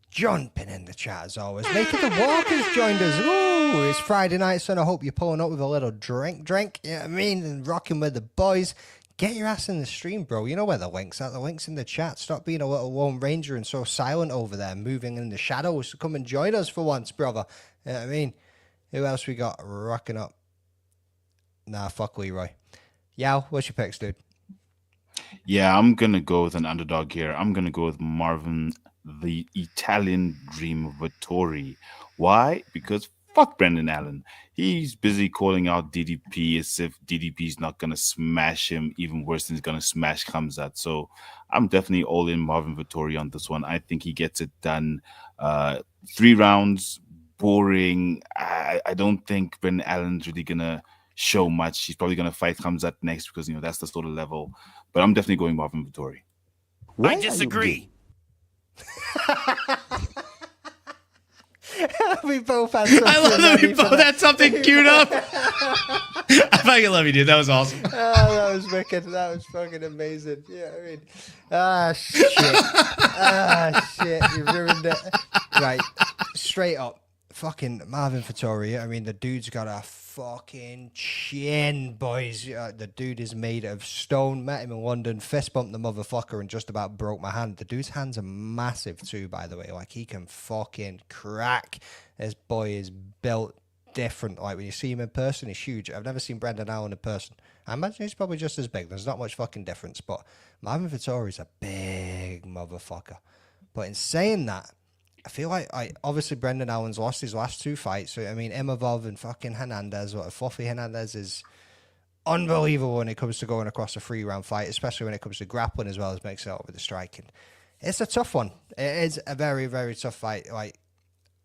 Jumping in the chat as always. Making the Walkers joined us. Ooh, it's Friday night, son. I hope you're pulling up with a little drink. You know what I mean? And rocking with the boys. Get your ass in the stream, bro. You know where the link's at. The link's in the chat. Stop being a little lone ranger and so silent over there, moving in the shadows. Come and join us for once, brother. You know what I mean? Who else we got rocking up? Nah, fuck Leroy. Yao, what's your picks, dude? Yeah, I'm going to go with an underdog here. I'm going to go with Marvin, the Italian Dream Vettori. Why? Because fuck Brendan Allen. He's busy calling out DDP as if DDP's not going to smash him, even worse than he's going to smash Khamzat. So I'm definitely all in Marvin Vettori on this one. I think he gets it done. 3 rounds, boring. I don't think Brendan Allen's really going to show much. He's probably going to fight Khamzat next because, you know, that's the sort of level. But I'm definitely going Marvin Vettori. I disagree. We both had something. I love that we both had something queued up. I fucking love you, dude. That was awesome. Oh, that was wicked. That was fucking amazing. Yeah, I mean, shit. You ruined it. Right, straight up. Fucking Marvin Vettori. I mean, the dude's got a fucking chin, boys. The dude is made of stone. Met him in London, fist bumped the motherfucker and just about broke my hand. The dude's hands are massive too, by the way. Like, he can fucking crack. This boy is built different. Like, when you see him in person, he's huge. I've never seen Brendan Allen in person. I imagine he's probably just as big. There's not much fucking difference, but Marvin Vettori's a big motherfucker. But in saying that, I feel like obviously Brendan Allen's lost his last 2 fights. So I mean, Imavov and fucking Hernandez, Fluffy Hernandez is unbelievable when it comes to going across a 3-round fight, especially when it comes to grappling as well as makes it up with the striking. It's a tough one. It is a very, very tough fight. Like,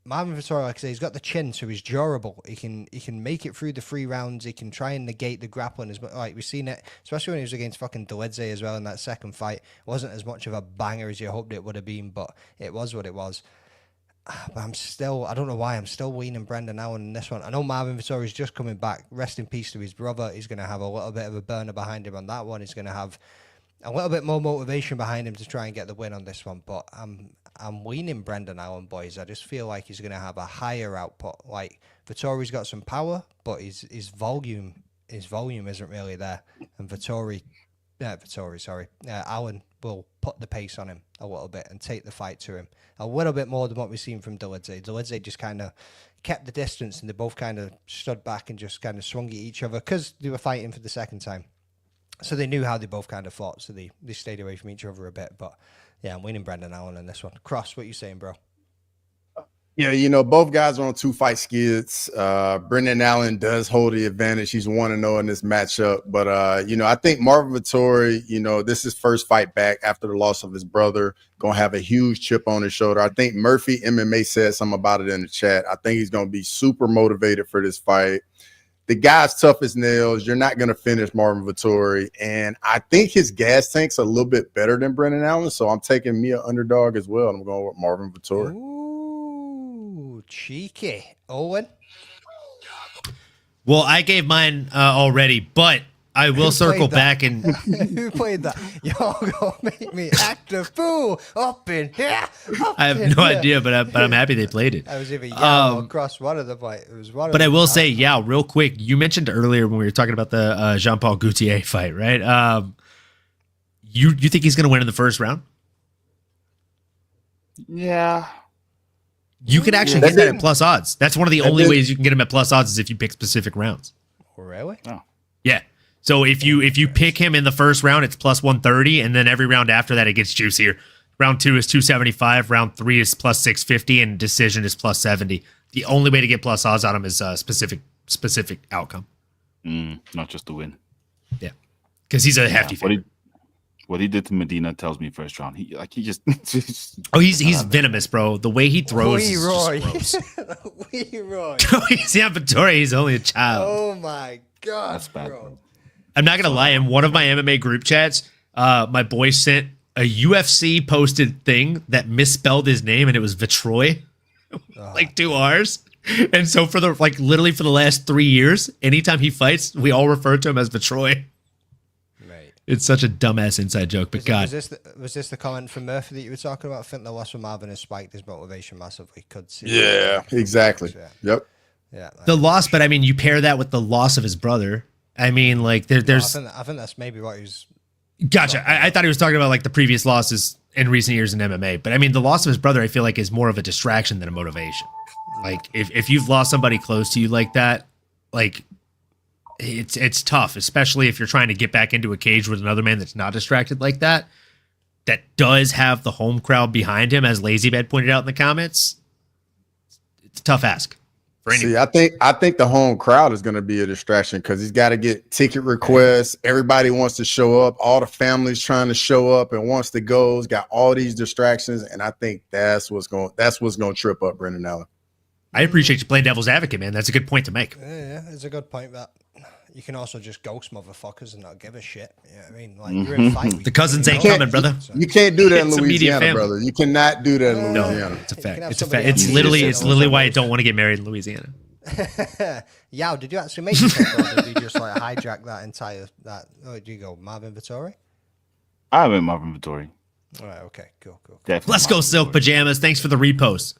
Marvin Vettori, like I say, he's got the chin, so he's durable. He can make it through the 3 rounds. He can try and negate the grappling as much. Like, we've seen it, especially when he was against fucking Dulatov as well in that second fight. It wasn't as much of a banger as you hoped it would have been, but it was what it was. But I don't know why, I'm still leaning Brendan Allen in this one. I know Marvin Vettori's just coming back. Rest in peace to his brother. He's going to have a little bit of a burner behind him on that one. He's going to have a little bit more motivation behind him to try and get the win on this one. But I'm leaning Brendan Allen, boys. I just feel like he's going to have a higher output. Like, Vettori's got some power, but his volume isn't really there. And Allen will put the pace on him a little bit and take the fight to him a little bit more than what we've seen from Dulatov. Dulatov just kind of kept the distance and they both kind of stood back and just kind of swung at each other because they were fighting for the second time. So they knew how they both kind of fought, so they stayed away from each other a bit. But yeah, I'm winning Brendan Allen in this one. Cross, what you saying, bro? Yeah, you know, both guys are on 2 fight skids. Brendan Allen does hold the advantage. He's 1-0 in this matchup. But, you know, I think Marvin Vettori, you know, this is his first fight back after the loss of his brother. Going to have a huge chip on his shoulder. I think Murphy MMA said something about it in the chat. I think he's going to be super motivated for this fight. The guy's tough as nails. You're not going to finish Marvin Vettori. And I think his gas tank's a little bit better than Brendan Allen. So I'm taking me an underdog as well. I'm going with Marvin Vettori. Ooh, cheeky. Owen? Well, I gave mine already, but I will circle back and Who played that? Y'all gonna make me act a fool up in here. I have no idea, but I'm happy they played it. I was either Yao or Cross one of the fight. It was one of But I them. will say, yeah, real quick. You mentioned earlier when we were talking about the Jean-Paul Gaultier fight, right? You think he's going to win in the first round? Yeah. You can actually get that at plus odds. That's one of the only ways you can get him at plus odds is if you pick specific rounds. Oh, really? Oh. Yeah. So if you pick him in the first round, it's plus 130, and then every round after that, it gets juicier. Round 2 is 275, round 3 is plus 650, and decision is plus 70. The only way to get plus odds on him is specific outcome. Not just to win. Yeah, because he's a hefty favorite. What he did to Medina tells me first round. He just he's venomous, bro. The way he throws is Roy. just Roy. yeah, Vettori, he's only a child. Oh my god, That's bad, bro. I'm not gonna lie. In one of my MMA group chats, my boy sent a UFC posted thing that misspelled his name, and it was Vettori, like 2 R's. And so for the literally for the last 3 years, anytime he fights, we all refer to him as Vettori. Right. It's such a dumbass inside joke, but God. Was this the comment from Murphy that you were talking about? I think the loss from Marvin has spiked his motivation massively. Could see. Yeah, exactly. Yeah. Yep. Yeah. The loss, but I mean, you pair that with the loss of his brother. I mean, like there's. I think that's maybe what he was. Gotcha. I thought he was talking about like the previous losses in recent years in MMA, but I mean, the loss of his brother, I feel like, is more of a distraction than a motivation. Like if you've lost somebody close to you like that, like it's tough, especially if you're trying to get back into a cage with another man that's not distracted like that. That does have the home crowd behind him, as LazyBed pointed out in the comments. It's a tough ask. See, I think the home crowd is going to be a distraction because he's got to get ticket requests. Everybody wants to show up. All the families trying to show up and wants to go. He's got all these distractions, and I think that's what's going to trip up Brendan Allen. I appreciate you playing devil's advocate, man. That's a good point to make. Yeah, it's a good point. But you can also just ghost motherfuckers and not give a shit. Yeah, I mean, like you're in fight. The cousins ain't coming, brother. You can't do that in It's Louisiana, brother. You cannot do that in Louisiana. No, it's a fact. It's a fact. It's literally why I don't want to get married in Louisiana. Yao, did you actually make it? Or did you just like hijack that entire that? Oh, did you go Marvin Vettori? I went Marvin Vettori. All right, okay, cool. Definitely Let's go, Silk Pajamas. Thanks for the repost.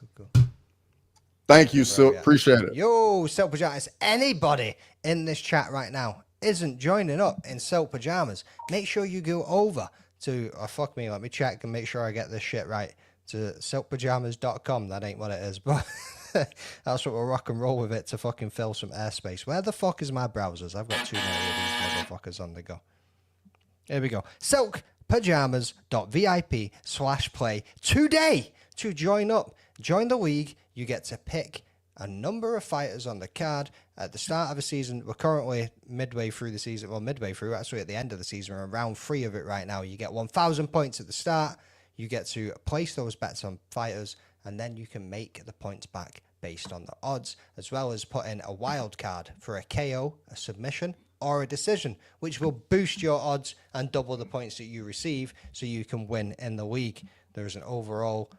Thank you, Silk. Appreciate it. Yo, Silk Pajamas. Anybody in this chat right now isn't joining up in Silk Pajamas, make sure you go over to, fuck me, let me check and make sure I get this shit right, to silkpajamas.com. That ain't what it is, but that's what we'll rock and roll with it to fucking fill some airspace. Where the fuck is my browsers? I've got too many of these motherfuckers on the go. Here we go. silkpajamas.vip/play today to join up. Join the league. You get to pick a number of fighters on the card at the start of a season. We're currently midway through the season. Well, midway through, actually at the end of the season. We're in round 3 of it right now. You get 1,000 points at the start. You get to place those bets on fighters, and then you can make the points back based on the odds, as well as put in a wild card for a KO, a submission, or a decision, which will boost your odds and double the points that you receive so you can win in the league. There's an overall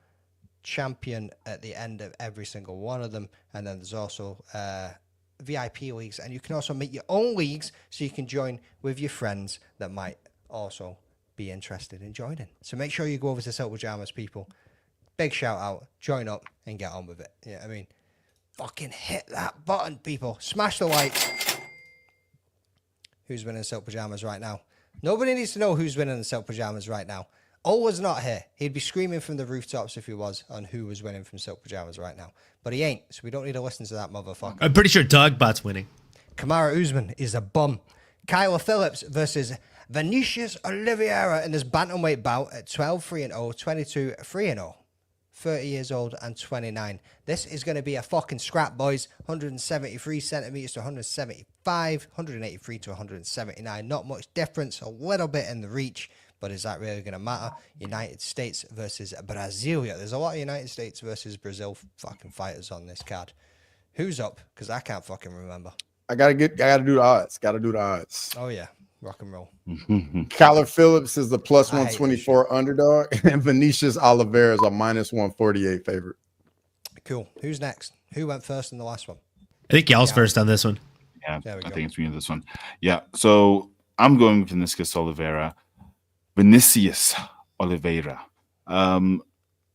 champion at the end of every single one of them, and then there's also VIP leagues, and you can also make your own leagues so you can join with your friends that might also be interested in joining. So make sure you go over to Silk Pajamas, people. Big shout out, join up and get on with it. Yeah, I mean, fucking hit that button, people. Smash the like. Who's winning Silk Pajamas right now? Nobody needs to know who's winning the Silk Pajamas right now. Ola's not here. He'd be screaming from the rooftops if he was on who was winning from Silk Pajamas right now. But he ain't, so we don't need to listen to that motherfucker. I'm pretty sure Dogbot's winning. Kamara Usman is a bum. Kyler Phillips versus Vinicius Oliveira in this bantamweight bout at 12-3-0, 22-3-0. 30 years old and 29. This is going to be a fucking scrap, boys. 173 centimeters to 175, 183 to 179. Not much difference, a little bit in the reach. But is that really going to matter? United States versus Brasilia. There's a lot of United States versus Brazil fucking fighters on this card. Who's up? Because I can't fucking remember. I gotta do the odds. Oh yeah, rock and roll. Kyler Phillips is the plus 124 underdog, and Vinicius Oliveira is a minus 148 favorite. Cool. Who's next? Who went first in the last one? I think y'all's first on this one. Yeah, There we I go. think it's me in this one. Yeah, so I'm going with Vinicius Oliveira.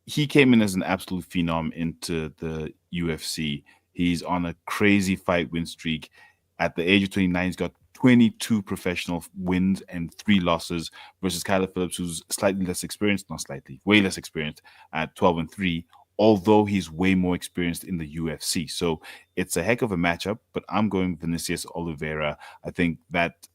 He came in as an absolute phenom into the UFC. He's on a crazy fight win streak. At the age of 29, he's got 22 professional wins and 3 losses versus Kyler Phillips, who's slightly less experienced, not slightly, way less experienced at 12-3, although he's way more experienced in the UFC. So it's a heck of a matchup, but I'm going Vinicius Oliveira. I think that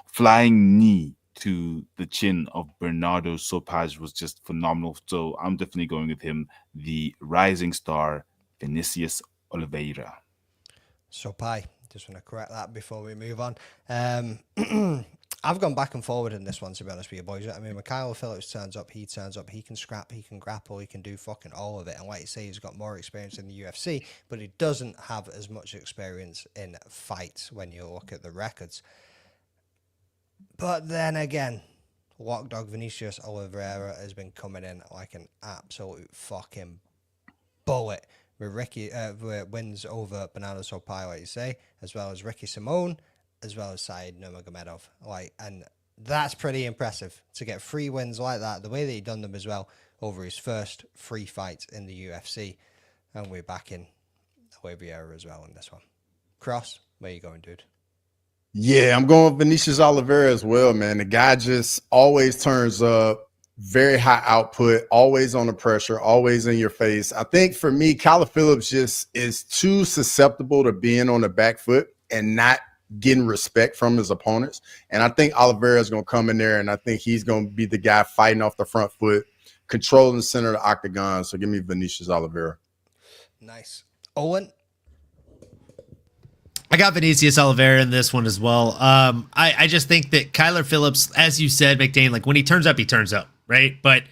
flying knee to the chin of Bernardo Sopaj was just phenomenal. So I'm definitely going with him, the rising star, Vinicius Oliveira. Sopaj. Just want to correct that before we move on. I've gone back and forward in this one, to be honest with you boys. I mean, when Kyle Phillips turns up, he can scrap, he can grapple, he can do fucking all of it. And like you say, he's got more experience in the UFC, but he doesn't have as much experience in fights when you look at the records. But then again, Lockdog Vinicius Oliveira has been coming in like an absolute fucking bullet. With Ricky wins over Bernardo Sopaj, like you say, as well as Ricky Simone, as well as Said Nurmagomedov. And that's pretty impressive to get 3 wins like that, the way that he done them as well over his first 3 fights in the UFC. And we're back in Oliveira as well in this one. Cross, where you going, dude? Yeah, I'm going Vinicius Oliveira as well, man. The guy just always turns up. Very high output, always on the pressure, always in your face. I think for me, Kyler Phillips just is too susceptible to being on the back foot and not getting respect from his opponents. And I think Oliveira is going to come in there, and I think he's going to be the guy fighting off the front foot, controlling the center of the octagon. So give me Vinicius Oliveira. Nice. Owen? I got Vinicius Oliveira in this one as well. I just think that Kyler Phillips, as you said, McDane, like when he turns up, right? But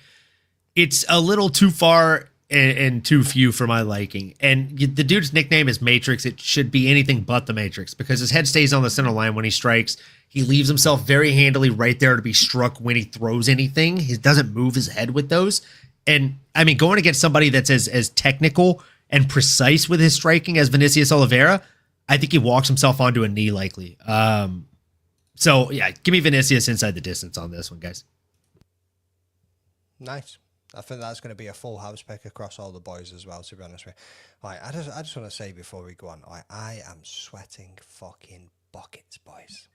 it's a little too far and too few for my liking. And the dude's nickname is Matrix. It should be anything but the Matrix because his head stays on the center line when he strikes. He leaves himself very handily right there to be struck when he throws anything. He doesn't move his head with those. And I mean, going against somebody that's as technical and precise with his striking as Vinicius Oliveira, I think he walks himself onto a knee likely. So yeah, give me Vinicius inside the distance on this one, guys. Nice. I think that's going to be a full house pick across all the boys as well, to be honest with you. Like, I just want to say before we go on, like, I am sweating fucking buckets, boys.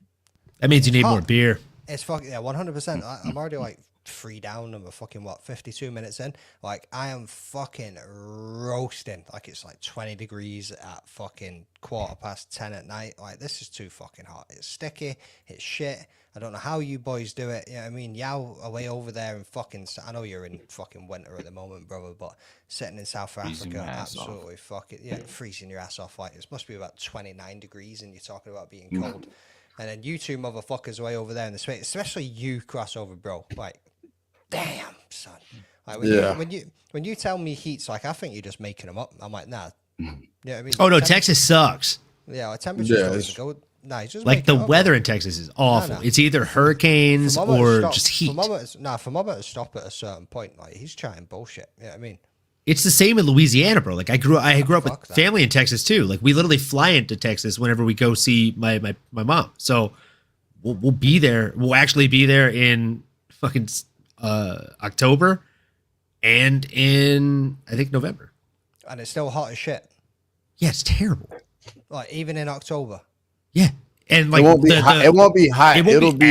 That means you need more beer. It's fucking, yeah, 100%. I'm already like 3 down and we're fucking, 52 minutes in. Like, I am fucking roasting. Like, it's like 20 degrees at fucking 10:15 at night. Like, this is too fucking hot. It's sticky. It's shit. I don't know how you boys do it. You know what I mean? Yao away over there in fucking... I know you're in fucking winter at the moment, brother, but sitting in South Africa, absolutely fucking... Yeah, freezing your ass off. Like, it must be about 29 degrees and you're talking about being cold. And then you two motherfuckers way over there in the space, especially you crossover, bro. Like, damn, son. Like, when you tell me heat's like, I think you're just making them up. I'm like, nah. You know what I mean? Oh, no, Texas sucks. Yeah, like, temperature's go... Nah, he's just like the weather in Texas is awful. No. It's either hurricanes or just heat. For Mama to stop at a certain point, like he's trying bullshit. You know what I mean? It's the same in Louisiana, bro. Like I grew up with family in Texas too. Like we literally fly into Texas whenever we go see my mom. So we'll be there. We'll actually be there in fucking October and in I think November. And it's still hot as shit. Yeah, it's terrible. Like even in October. Yeah. And like it won't be hot. It'll be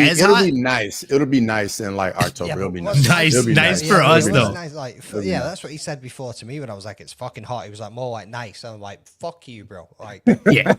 nice. It'll be nice in like October. Yeah, it'll be nice. Nice for us though. Nice, like, that's what he said before to me when I was like, it's fucking hot. He was like, more like nice. I'm like, fuck you, bro. Like, yeah.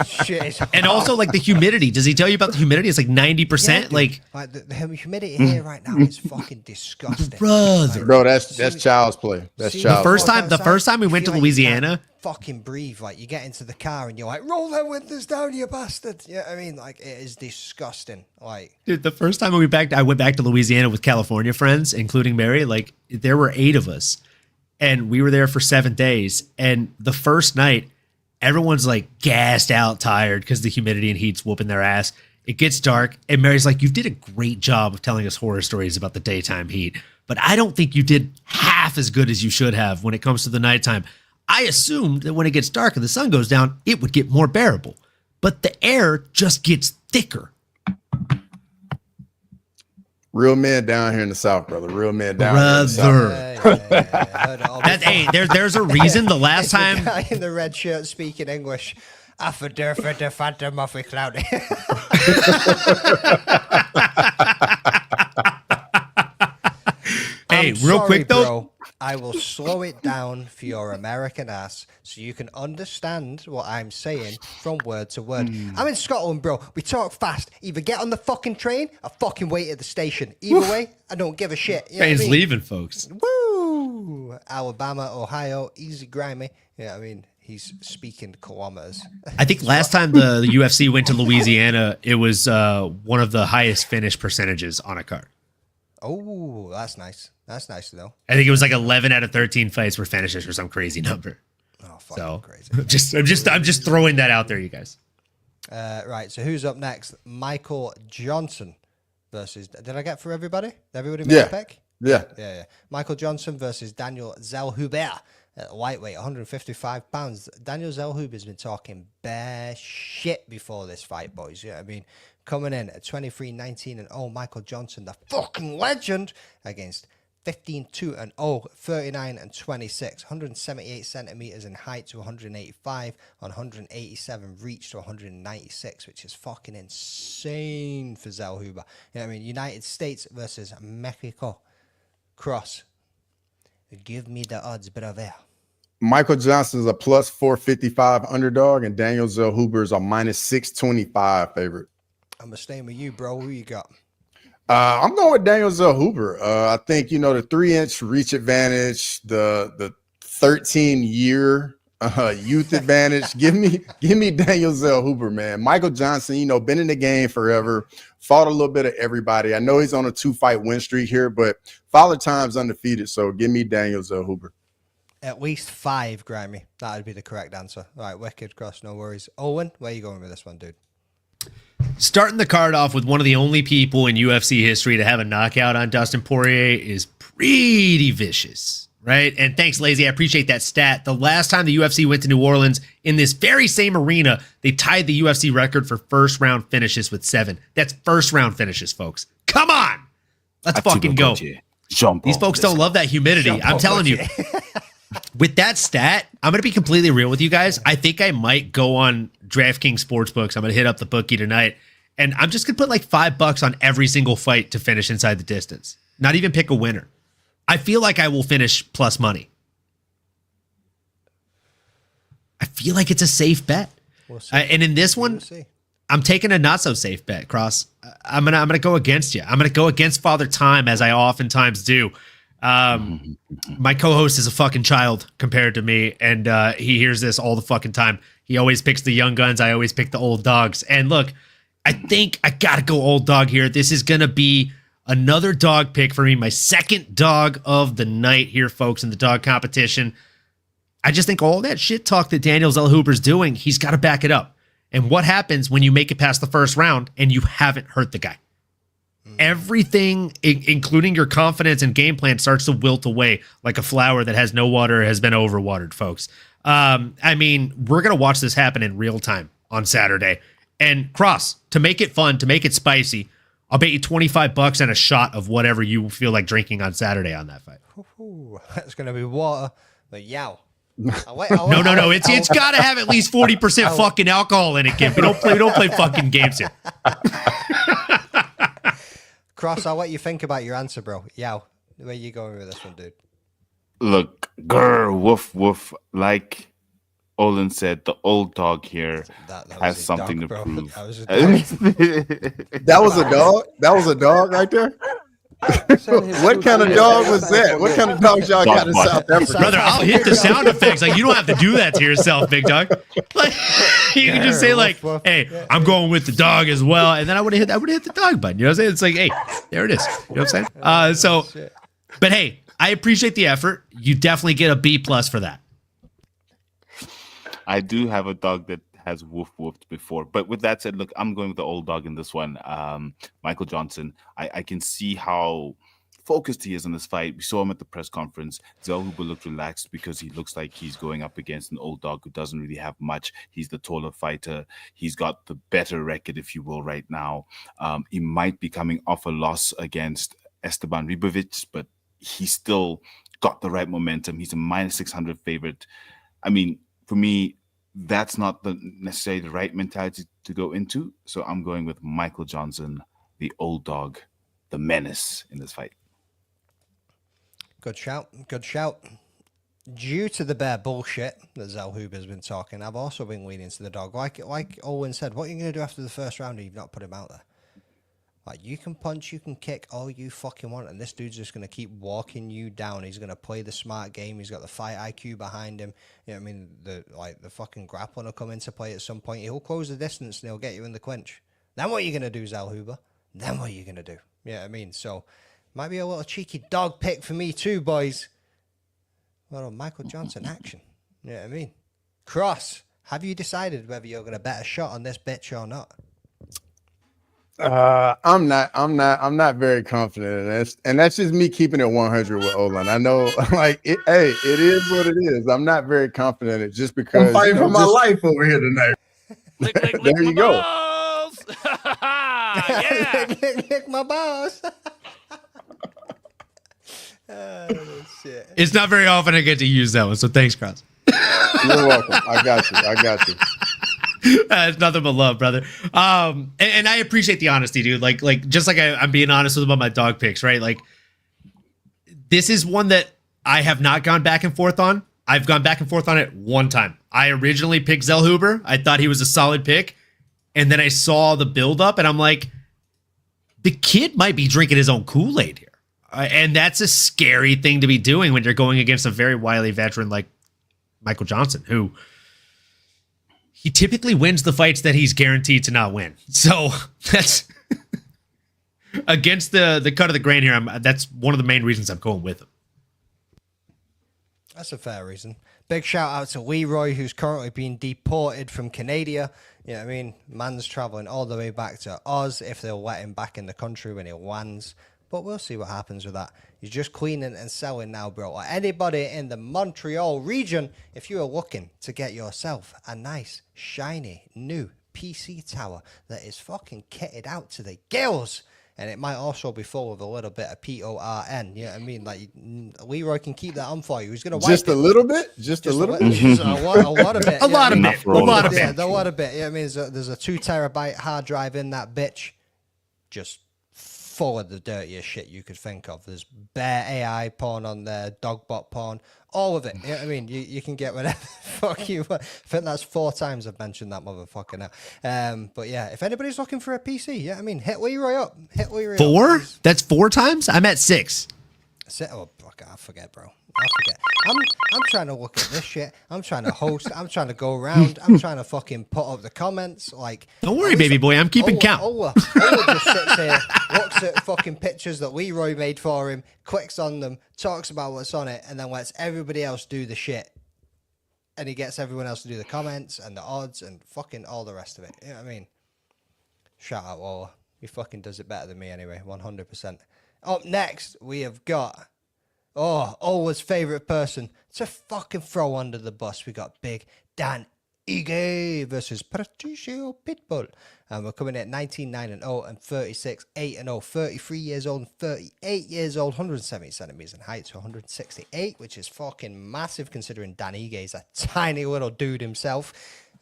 Shit. And also like the humidity. Does he tell you about the humidity? It's like 90%. Yeah, like the humidity here right now is fucking disgusting. Brother. Bro, that's child's play. That's child's play. The first time we went to Louisiana. Fucking breathe. Like you get into the car and you're like, roll them windows down, you bastard. Yeah, I mean, like it is disgusting. Like, dude, the first time I went back to Louisiana with California friends, including Mary. Like there were 8 of us, and we were there for 7 days. And the first night, everyone's like gassed out, tired because the humidity and heat's whooping their ass. It gets dark, and Mary's like, "You did a great job of telling us horror stories about the daytime heat, but I don't think you did half as good as you should have when it comes to the nighttime." I assumed that when it gets dark and the sun goes down, it would get more bearable. but the air just gets thicker. Real men down here in the South, brother. Real men down here in the South. Hey, there's a reason the last time the guy in the red shirt speaking English. After the Phantom Muffy Cloudy. Hey, real quick though. Bro, I will slow it down for your American ass so you can understand what I'm saying from word to word. I'm in Scotland, bro. We talk fast. Either get on the fucking train or fucking wait at the station. Either way, I don't give a shit. You know Train's what I mean? leaving, folks. Woo! Alabama, Ohio, easy grimy. Yeah, I mean, he's speaking kilometers. I think last time the UFC went to Louisiana, it was one of the highest finish percentages on a card. Oh, that's nice. That's nice to know. I think it was like 11 out of 13 fights were finishes or some crazy number. Oh, fucking crazy. I'm just throwing that out there, you guys. Right. So who's up next? Michael Johnson versus. Did I get for everybody? Everybody make a pick? Yeah. Michael Johnson versus Daniel Zellhuber at lightweight, 155 pounds. Daniel Zellhuber has been talking bare shit before this fight, boys. Yeah, I mean, coming in at 23-19-0, Michael Johnson, the fucking legend, against 15-2-0, 39-26, 178 centimeters in height to 185, on 187 reach to 196, which is fucking insane for Zellhuber. You know what I mean? United States versus Mexico. Cross. Give me the odds, brother. Michael Johnson's a plus 455 underdog, and Daniel Zellhuber is a minus 625 favorite. I'm staying with you, bro. Who you got? I'm going with Daniel Zellhuber. I think, the 3-inch reach advantage, the 13-year youth advantage. Give me Daniel Zellhuber, man. Michael Johnson, been in the game forever, fought a little bit of everybody. I know he's on a 2-fight win streak here, but Father Time's undefeated, so give me Daniel Zellhuber. At least 5, Grimy. That would be the correct answer. All right, wicked cross, no worries. Owen, where are you going with this one, dude? Starting the card off with one of the only people in UFC history to have a knockout on Dustin Poirier is pretty vicious, right? And thanks, Lazy. I appreciate that stat. The last time the UFC went to New Orleans in this very same arena, they tied the UFC record for first round finishes with 7. That's first round finishes, folks. Come on. Let's fucking go. These folks don't love that humidity. I'm telling you. With that stat, I'm going to be completely real with you guys. I think I might go on DraftKings Sportsbooks. I'm going to hit up the bookie tonight, and I'm just going to put like $5 on every single fight to finish inside the distance. Not even pick a winner. I feel like I will finish plus money. I feel like it's a safe bet. We'll see. And in this one, I'm taking a not so safe bet, Cross. I'm gonna go against you. I'm gonna go against Father Time, as I oftentimes do. My co-host is a fucking child compared to me, and he hears this all the fucking time. He always picks the young guns. I always pick the old dogs. And look, I think I gotta go old dog here. This is gonna be another dog pick for me. My second dog of the night here, folks, in the dog competition. I just think all that shit talk that Daniel Zellhuber's doing, he's got to back it up. And what happens when you make it past the first round and you haven't hurt the guy? Everything, including your confidence and game plan, starts to wilt away like a flower that has no water, has been overwatered, folks. I mean, we're going to watch this happen in real time on Saturday. And Cross, to make it fun, to make it spicy, I'll bet you $25 and a shot of whatever you feel like drinking on Saturday on that fight. Ooh, that's going to be water. But yow. No. It's got to have at least 40% fucking alcohol in it, kid. We don't play fucking games here. Cross, I'll let you think about your answer, bro. Yow. Where you going with this one, dude? Look, grr, woof, woof. Like Olin said, the old dog here has something to prove. That was a dog? That was a dog right there? What kind of dog was that? What kind of dogs y'all got in South Africa? Brother, I'll hit the sound effects. Like, you don't have to do that to yourself, big dog. Like, you can just say like, "Hey, I'm going with the dog as well," and then I would have hit the dog button. You know what I'm saying? It's like, hey, there it is. You know what I'm saying? But hey, I appreciate the effort. You definitely get a B+ for that. I do have a dog that has woof woofed before, but with that said, look, I'm going with the old dog in this one. Michael Johnson. I can see how focused he is on this fight. We saw him at the press conference. Zellhuber looked relaxed because he looks like he's going up against an old dog who doesn't really have much. He's the taller fighter. He's got the better record, if you will, right now. He might be coming off a loss against Esteban Ribovic, but he's still got the right momentum. He's a -600 favorite. I mean, for me, that's not necessarily the right mentality to go into. So I'm going with Michael Johnson, the old dog, the menace in this fight. Good shout. Good shout. Due to the bare bullshit that Zellhuber's been talking, I've also been leaning to the dog. Like Owen said, what are you going to do after the first round if you've not put him out there? Like, you can punch, you can kick all you fucking want, and this dude's just going to keep walking you down. He's going to play the smart game. He's got the fight IQ behind him. You know what I mean? The fucking grappling will come into play at some point. He'll close the distance, and he'll get you in the clinch. Then what are you going to do, Zellhuber? Then what are you going to do? You know what I mean? So, might be a little cheeky dog pick for me too, boys. Well, Michael Johnson action. You know what I mean? Cross, have you decided whether you're going to bet a shot on this bitch or not? I'm not very confident in this, and that's just me keeping it 100 with Olan. I know, like, it is what it is. I'm not very confident in it just because I'm fighting for my life over here tonight. There you go. Yeah. lick my balls. Shit. It's not very often I get to use that one, so thanks, Cross. You're welcome. I got you. It's nothing but love, brother. And I appreciate the honesty, dude. Like just like I'm being honest with about my dog picks, right? Like, this is one that I have not gone back and forth on. I've gone back and forth on it one time. I originally picked Zellhuber. I thought he was a solid pick. And then I saw the buildup, and I'm like, the kid might be drinking his own Kool-Aid here. And that's a scary thing to be doing when you're going against a very wily veteran like Michael Johnson, who he typically wins the fights that he's guaranteed to not win. So that's against the cut of the grain here. That's one of the main reasons I'm going with him. That's a fair reason. Big shout out to Leroy, who's currently being deported from Canada. You know what I mean? Man's traveling all the way back to Oz if they'll let him back in the country when he lands. But we'll see what happens with that. He's just cleaning and selling now, bro. Or anybody in the Montreal region, if you are looking to get yourself a nice, shiny, new PC tower that is fucking kitted out to the gills, and it might also be full of a little bit of PORN, you know what I mean? Like, Leroy can keep that on for you. He's going to wipe just a little bit? Just a little bit? Just a lot of bit. A lot of bit. A lot of bit. Yeah, a lot of bit. You know what I mean? There's a 2 terabyte hard drive in that bitch. Just full of the dirtiest shit you could think of. There's bare AI porn on there, dogbot porn, all of it. You know what I mean? You can get whatever fuck you want. I think that's 4 times I've mentioned that motherfucker now. But yeah, if anybody's looking for a PC, yeah, I mean, hit Leroy up. Hit Leroy 4? up. That's 4 times? I'm at 6. Oh, fuck, I forget, bro. I forget. I'm trying to look at this shit. I'm trying to host. I'm trying to go around. I'm trying to fucking put up the comments. Like, don't worry, baby boy. I'm keeping count. Ola just sits here, looks at fucking pictures that Leroy made for him, clicks on them, talks about what's on it, and then lets everybody else do the shit. And he gets everyone else to do the comments and the odds and fucking all the rest of it. You know what I mean? Shout out Ola. He fucking does it better than me anyway. 100%. Up next, we have got Ola's favorite person to fucking throw under the bus. We got Big Dan Ige versus Patricio Pitbull. And we're coming in at 19-9-0 and 36-8-0. 33 years old and 38 years old. 170 centimeters in height to 168, which is fucking massive considering Dan Ige is a tiny little dude himself.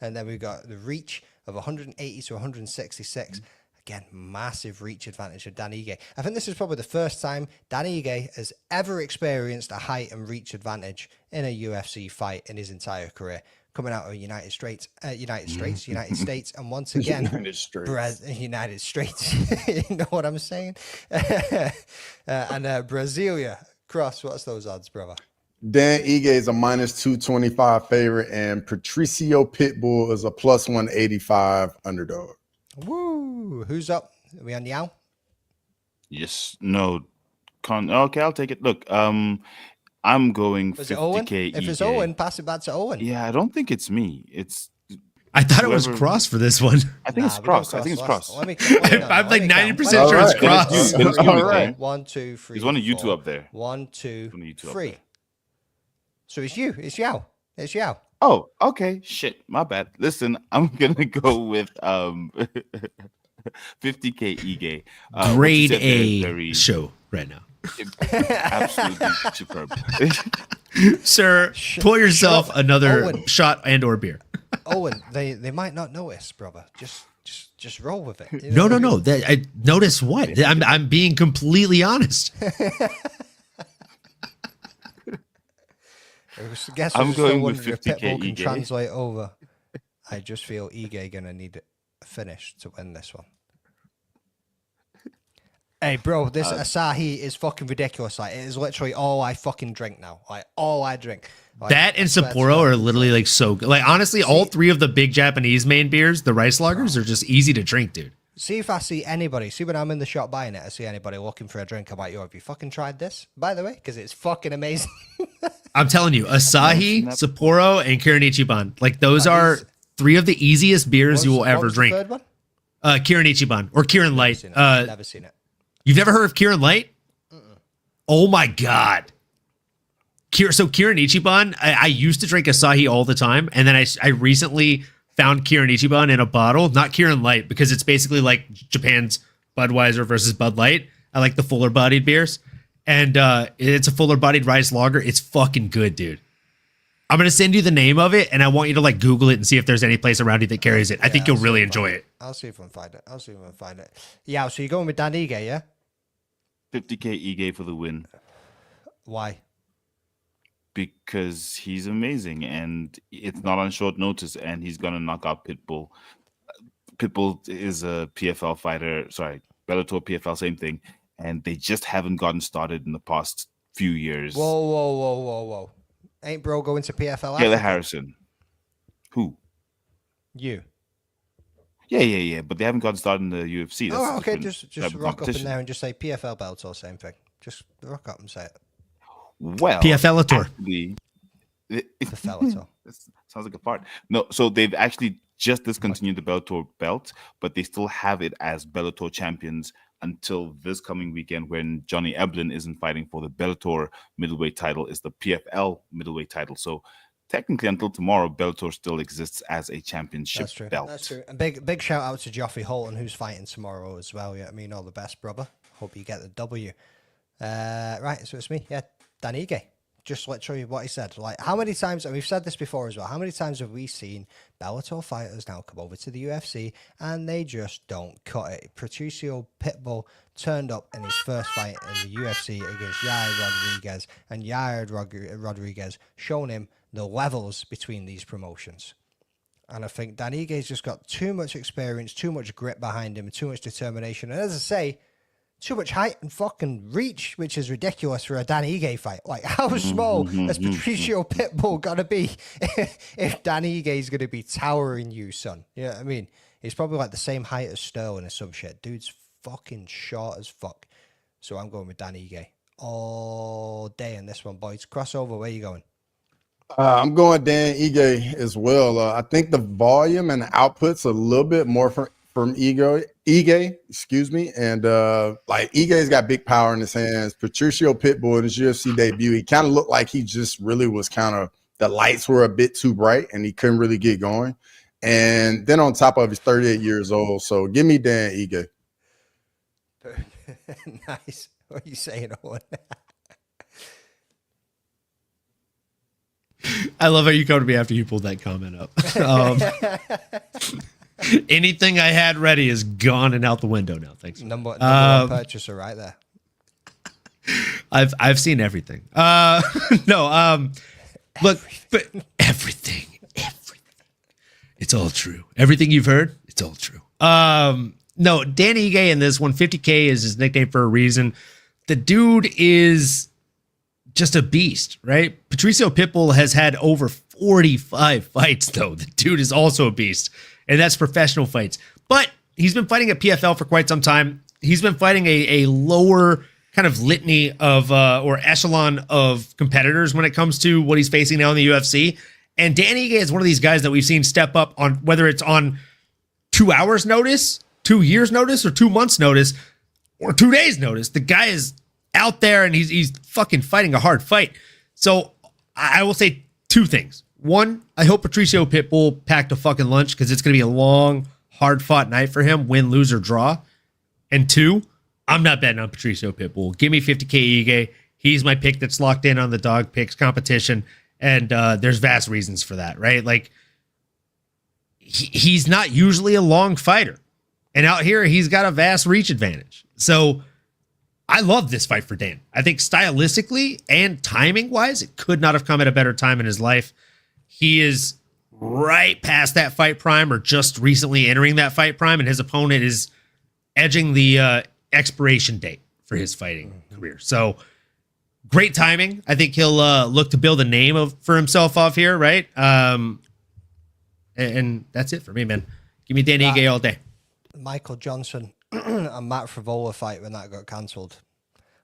And then we've got the reach of 180 to 166. Again, massive reach advantage of Dan Ige. I think this is probably the first time Dan Ige has ever experienced a height and reach advantage in a UFC fight in his entire career. Coming out of United States, and once again, United States. You know what I'm saying? And Brasilia. Cross, what's those odds, brother? Dan Ige is a -225 favorite, and Patricio Pitbull is a +185 underdog. Woo! Who's up? Are we on the owl? Yes. No. Okay, I'll take it. Look, I'm going 50K. If it's Owen, pass it back to Owen. Yeah, I don't think it's me. I thought it was cross for this one. I think it's cross. I think it's cross. I'm like 90% sure it's cross. All right. 1, 2, 3. There's one of you 4. two up there. 1, 2, One of you two up 3. there. So it's you. It's Yao. It's Yao. Oh, okay. Shit, my bad. Listen, I'm gonna go with 50K Ige. Grade A show right now. Absolutely superb. Sir, pour yourself another shot and or beer. Owen, they might not notice, brother. Just roll with it. You know No. I notice what? I'm being completely honest. I'm going with 50K Pitbull can Ige. translate over. I just feel Ige gonna need a finish to win this one. Hey, bro, this Asahi is fucking ridiculous. Like, it is literally all I fucking drink now. Like, all I drink. Like, that and Sapporo are literally like so good. Like, honestly, all three of the big Japanese main beers, the rice lagers, are just easy to drink, dude. See if I see anybody. See when I'm in the shop buying it, I see anybody looking for a drink. I'm like, yo, have you fucking tried this? By the way, because it's fucking amazing. I'm telling you, Asahi, Sapporo, and Kirin Ichiban. Like, those are three of the easiest beers you will ever drink. The third one? Kirin Ichiban or Kirin Light. Never seen it. You've never heard of Kirin Light? Oh my god. So Kirin Ichiban, I used to drink Asahi all the time, and then I recently found Kirin Ichiban in a bottle, not Kirin Light, because it's basically like Japan's Budweiser versus Bud Light. I like the fuller bodied beers, and it's a fuller bodied rice lager. It's fucking good, dude. I'm gonna send you the name of it, and I want you to like Google it and see if there's any place around you that carries it. I think you'll really enjoy it. I'll see if I can find it. Yeah, so you're going with Dan Ige, yeah? 50K Ige for the win. Why? Because he's amazing, and it's not on short notice, and he's gonna knock out Pitbull. Pitbull is a PFL fighter. Sorry, Bellator, PFL, same thing, and they just haven't gotten started in the past few years. Whoa. Ain't bro going to PFL? Taylor Harrison. Who? You. Yeah. But they haven't gotten started in the UFC. That's Oh, okay. different Just type of rock up in competition. there and just say PFL Bellator, same thing. Just rock up and say it. Well, PFLator. actually, PFLator. Sounds like a fart. No, so they've actually just discontinued the Bellator belt, but they still have it as Bellator champions until this coming weekend when Johnny Eblin isn't fighting for the Bellator middleweight title. It's the PFL middleweight title. So technically until tomorrow, Bellator still exists as a championship belt. That's true. And big shout out to Joffrey Holton, who's fighting tomorrow as well. Yeah, I mean, all the best, brother. Hope you get the W. Right, so it's me. Yeah, Dan Ige. Just literally what he said. Like, how many times, and we've said this before as well, how many times have we seen Bellator fighters now come over to the UFC and they just don't cut it? Patricio Pitbull turned up in his first fight in the UFC against Yair Rodriguez, and Yair Rodriguez shown him the levels between these promotions. And I think Dan Ige's just got too much experience, too much grit behind him, too much determination. And as I say, too much height and fucking reach, which is ridiculous for a Dan Ige fight. Like, how small has Patricio Pitbull got to be if Dan Ige is going to be towering you, son? You know what I mean? He's probably like the same height as Sterling or some shit. Dude's fucking short as fuck. So I'm going with Dan Ige all day in this one, boys. Crossover, where you going? I'm going Dan Ige as well. I think the volume and the output's a little bit more from Ige, excuse me. And like Ige's got big power in his hands. Patricio Pitbull in his UFC debut, he kind of looked like he just really was kind of, the lights were a bit too bright and he couldn't really get going. And then on top of, he's 38 years old. So give me Dan Ige. Nice. What are you saying, Owen? I love how you come to me after you pulled that comment up. Anything I had ready is gone and out the window now. Thanks. Number one purchaser right there. I've seen everything. Look, but everything. It's all true. Everything you've heard, it's all true. No, Dan Ige in this one, 50K is his nickname for a reason. The dude is just a beast, right? Patricio Pitbull has had over 45 fights, though. The dude is also a beast, and that's professional fights. But he's been fighting at PFL for quite some time. He's been fighting a lower kind of litany of or echelon of competitors when it comes to what he's facing now in the UFC. And Dan Ige is one of these guys that we've seen step up on, whether it's on 2 hours notice, 2 years notice, or 2 months notice, or 2 days notice. The guy is out there and he's fucking fighting a hard fight. So I will say 2 things. One, I hope Patricio Pitbull packed a fucking lunch because it's going to be a long, hard-fought night for him, win, lose, or draw. And 2, I'm not betting on Patricio Pitbull. Give me 50K Ige. He's my pick that's locked in on the dog picks competition. And there's vast reasons for that, right? Like, he's not usually a long fighter. And out here, he's got a vast reach advantage. So I love this fight for Dan. I think stylistically and timing-wise, it could not have come at a better time in his life. He is right past that fight prime or just recently entering that fight prime, and his opponent is edging the expiration date for his fighting career. So great timing. I think he'll look to build a name for himself off here, right? And that's it for me, man. Give me Dan Ige all day. Michael Johnson and Matt Frivola fight when that got cancelled.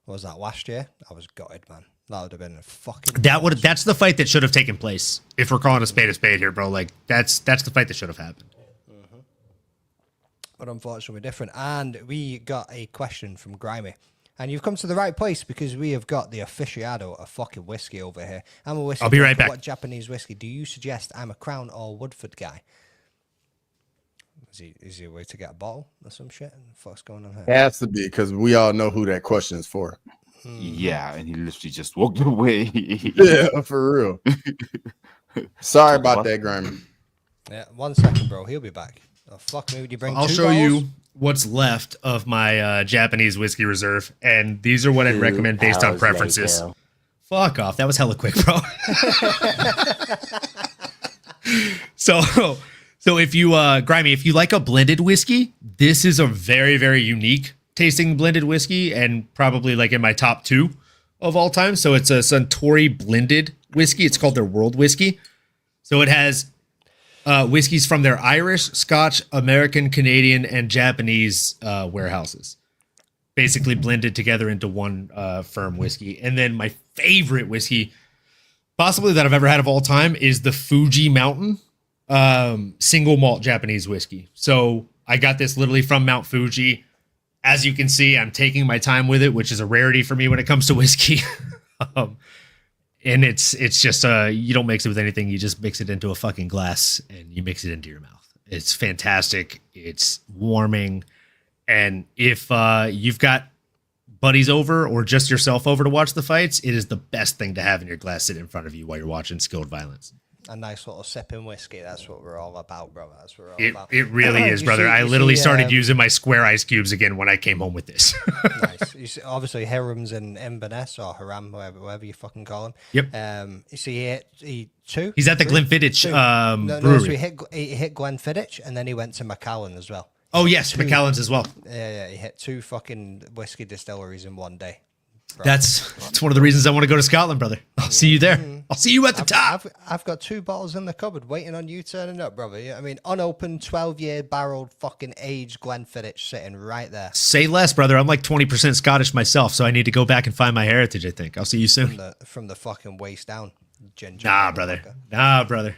What was that, last year? I was gutted, man. That would have been a fucking... That's the fight that should have taken place. If we're calling a spade here, bro. Like, that's the fight that should have happened. But unfortunately, we're different. And we got a question from Grimy. And you've come to the right place because we have got the aficionado of fucking whiskey over here. I'm a whiskey. I'll be right back. What Japanese whiskey do you suggest? I'm a Crown or Woodford guy. Is he a way to get a bottle or some shit? What the fuck's going on here? It has to be because we all know who that question is for. Yeah, and he literally just walked away. Yeah, for real. Sorry about that, Grimy. Yeah, 1 second, bro. He'll be back. Oh, fuck me. Would you bring I'll 2 show bottles? you what's left of my Japanese whiskey reserve, and these are what I'd recommend based on preferences. Fuck off. That was hella quick, bro. So if you, Grimy, if you like a blended whiskey, this is a very, very unique tasting blended whiskey and probably like in my top 2 of all time. So it's a Suntory blended whiskey. It's called their World Whiskey. So it has whiskeys from their Irish, Scotch, American, Canadian, and Japanese warehouses, basically blended together into one firm whiskey. And then my favorite whiskey, possibly that I've ever had of all time, is the Fuji Mountain single malt Japanese whiskey. So I got this literally from Mount Fuji. As you can see, I'm taking my time with it, which is a rarity for me when it comes to whiskey. And it's just you don't mix it with anything. You just mix it into a fucking glass and you mix it into your mouth. It's fantastic. It's warming. And if you've got buddies over or just yourself over to watch the fights, it is the best thing to have in your glass sit in front of you while you're watching skilled violence. A nice little sipping whiskey. That's what we're all about, bro. That's what we're all about. It really is, brother. I literally started using my square ice cubes again when I came home with this. Nice. You see, obviously, Hiram's in Inverness or Hiram, whatever you fucking call him. Yep. You see, he 2. He's at the Glenfiddich brewery. So he hit Glenfiddich and then he went to Macallan as well. Oh, yes, Macallan's as well. Yeah, he hit 2 fucking whiskey distilleries in one day. Bro. That's one of the reasons I want to go to Scotland, brother. I'll see you there. I'll see you at the top. I've got 2 bottles in the cupboard waiting on you turning up, brother. Yeah, I mean, unopened, 12-year barreled, fucking aged Glenfiddich sitting right there. Say less, brother. I'm like 20% Scottish myself, so I need to go back and find my heritage, I think. I'll see you soon. From the fucking waist down. Ginger. Nah, brother. Nah, brother.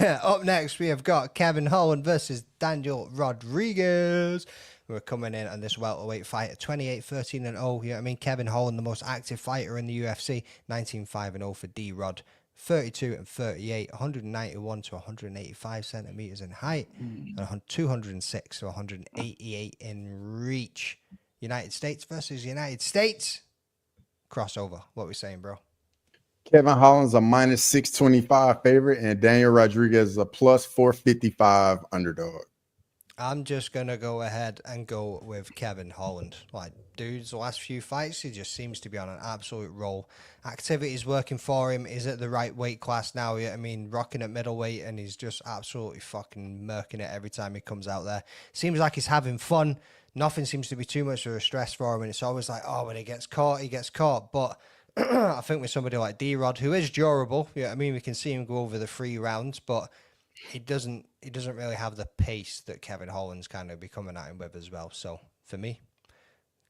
Up next, we have got Kevin Holland versus Daniel Rodriguez. We're coming in on this welterweight fight at 28-13-0. You know what I mean? Kevin Holland, the most active fighter in the UFC, 19-5-0 for D-Rod, 32-38, 191 to 185 centimeters in height, and 206 to 188 in reach. United States versus United States. Crossover. What we saying, bro? Kevin Holland's a minus 625 favorite, and Daniel Rodriguez is a plus 455 underdog. I'm just going to go ahead and go with Kevin Holland. Like, dude's the last few fights, he just seems to be on an absolute roll. Activity's working for him. He's at the right weight class now. I mean, rocking at middleweight, and he's just absolutely fucking murking it every time he comes out there. Seems like he's having fun. Nothing seems to be too much of a stress for him, and it's always like, oh, when he gets caught, he gets caught. But I think with somebody like D-Rod, who is durable, I mean, we can see him go over the 3 rounds, but he doesn't really have the pace that Kevin Holland's kind of be coming at him with as well. So for me,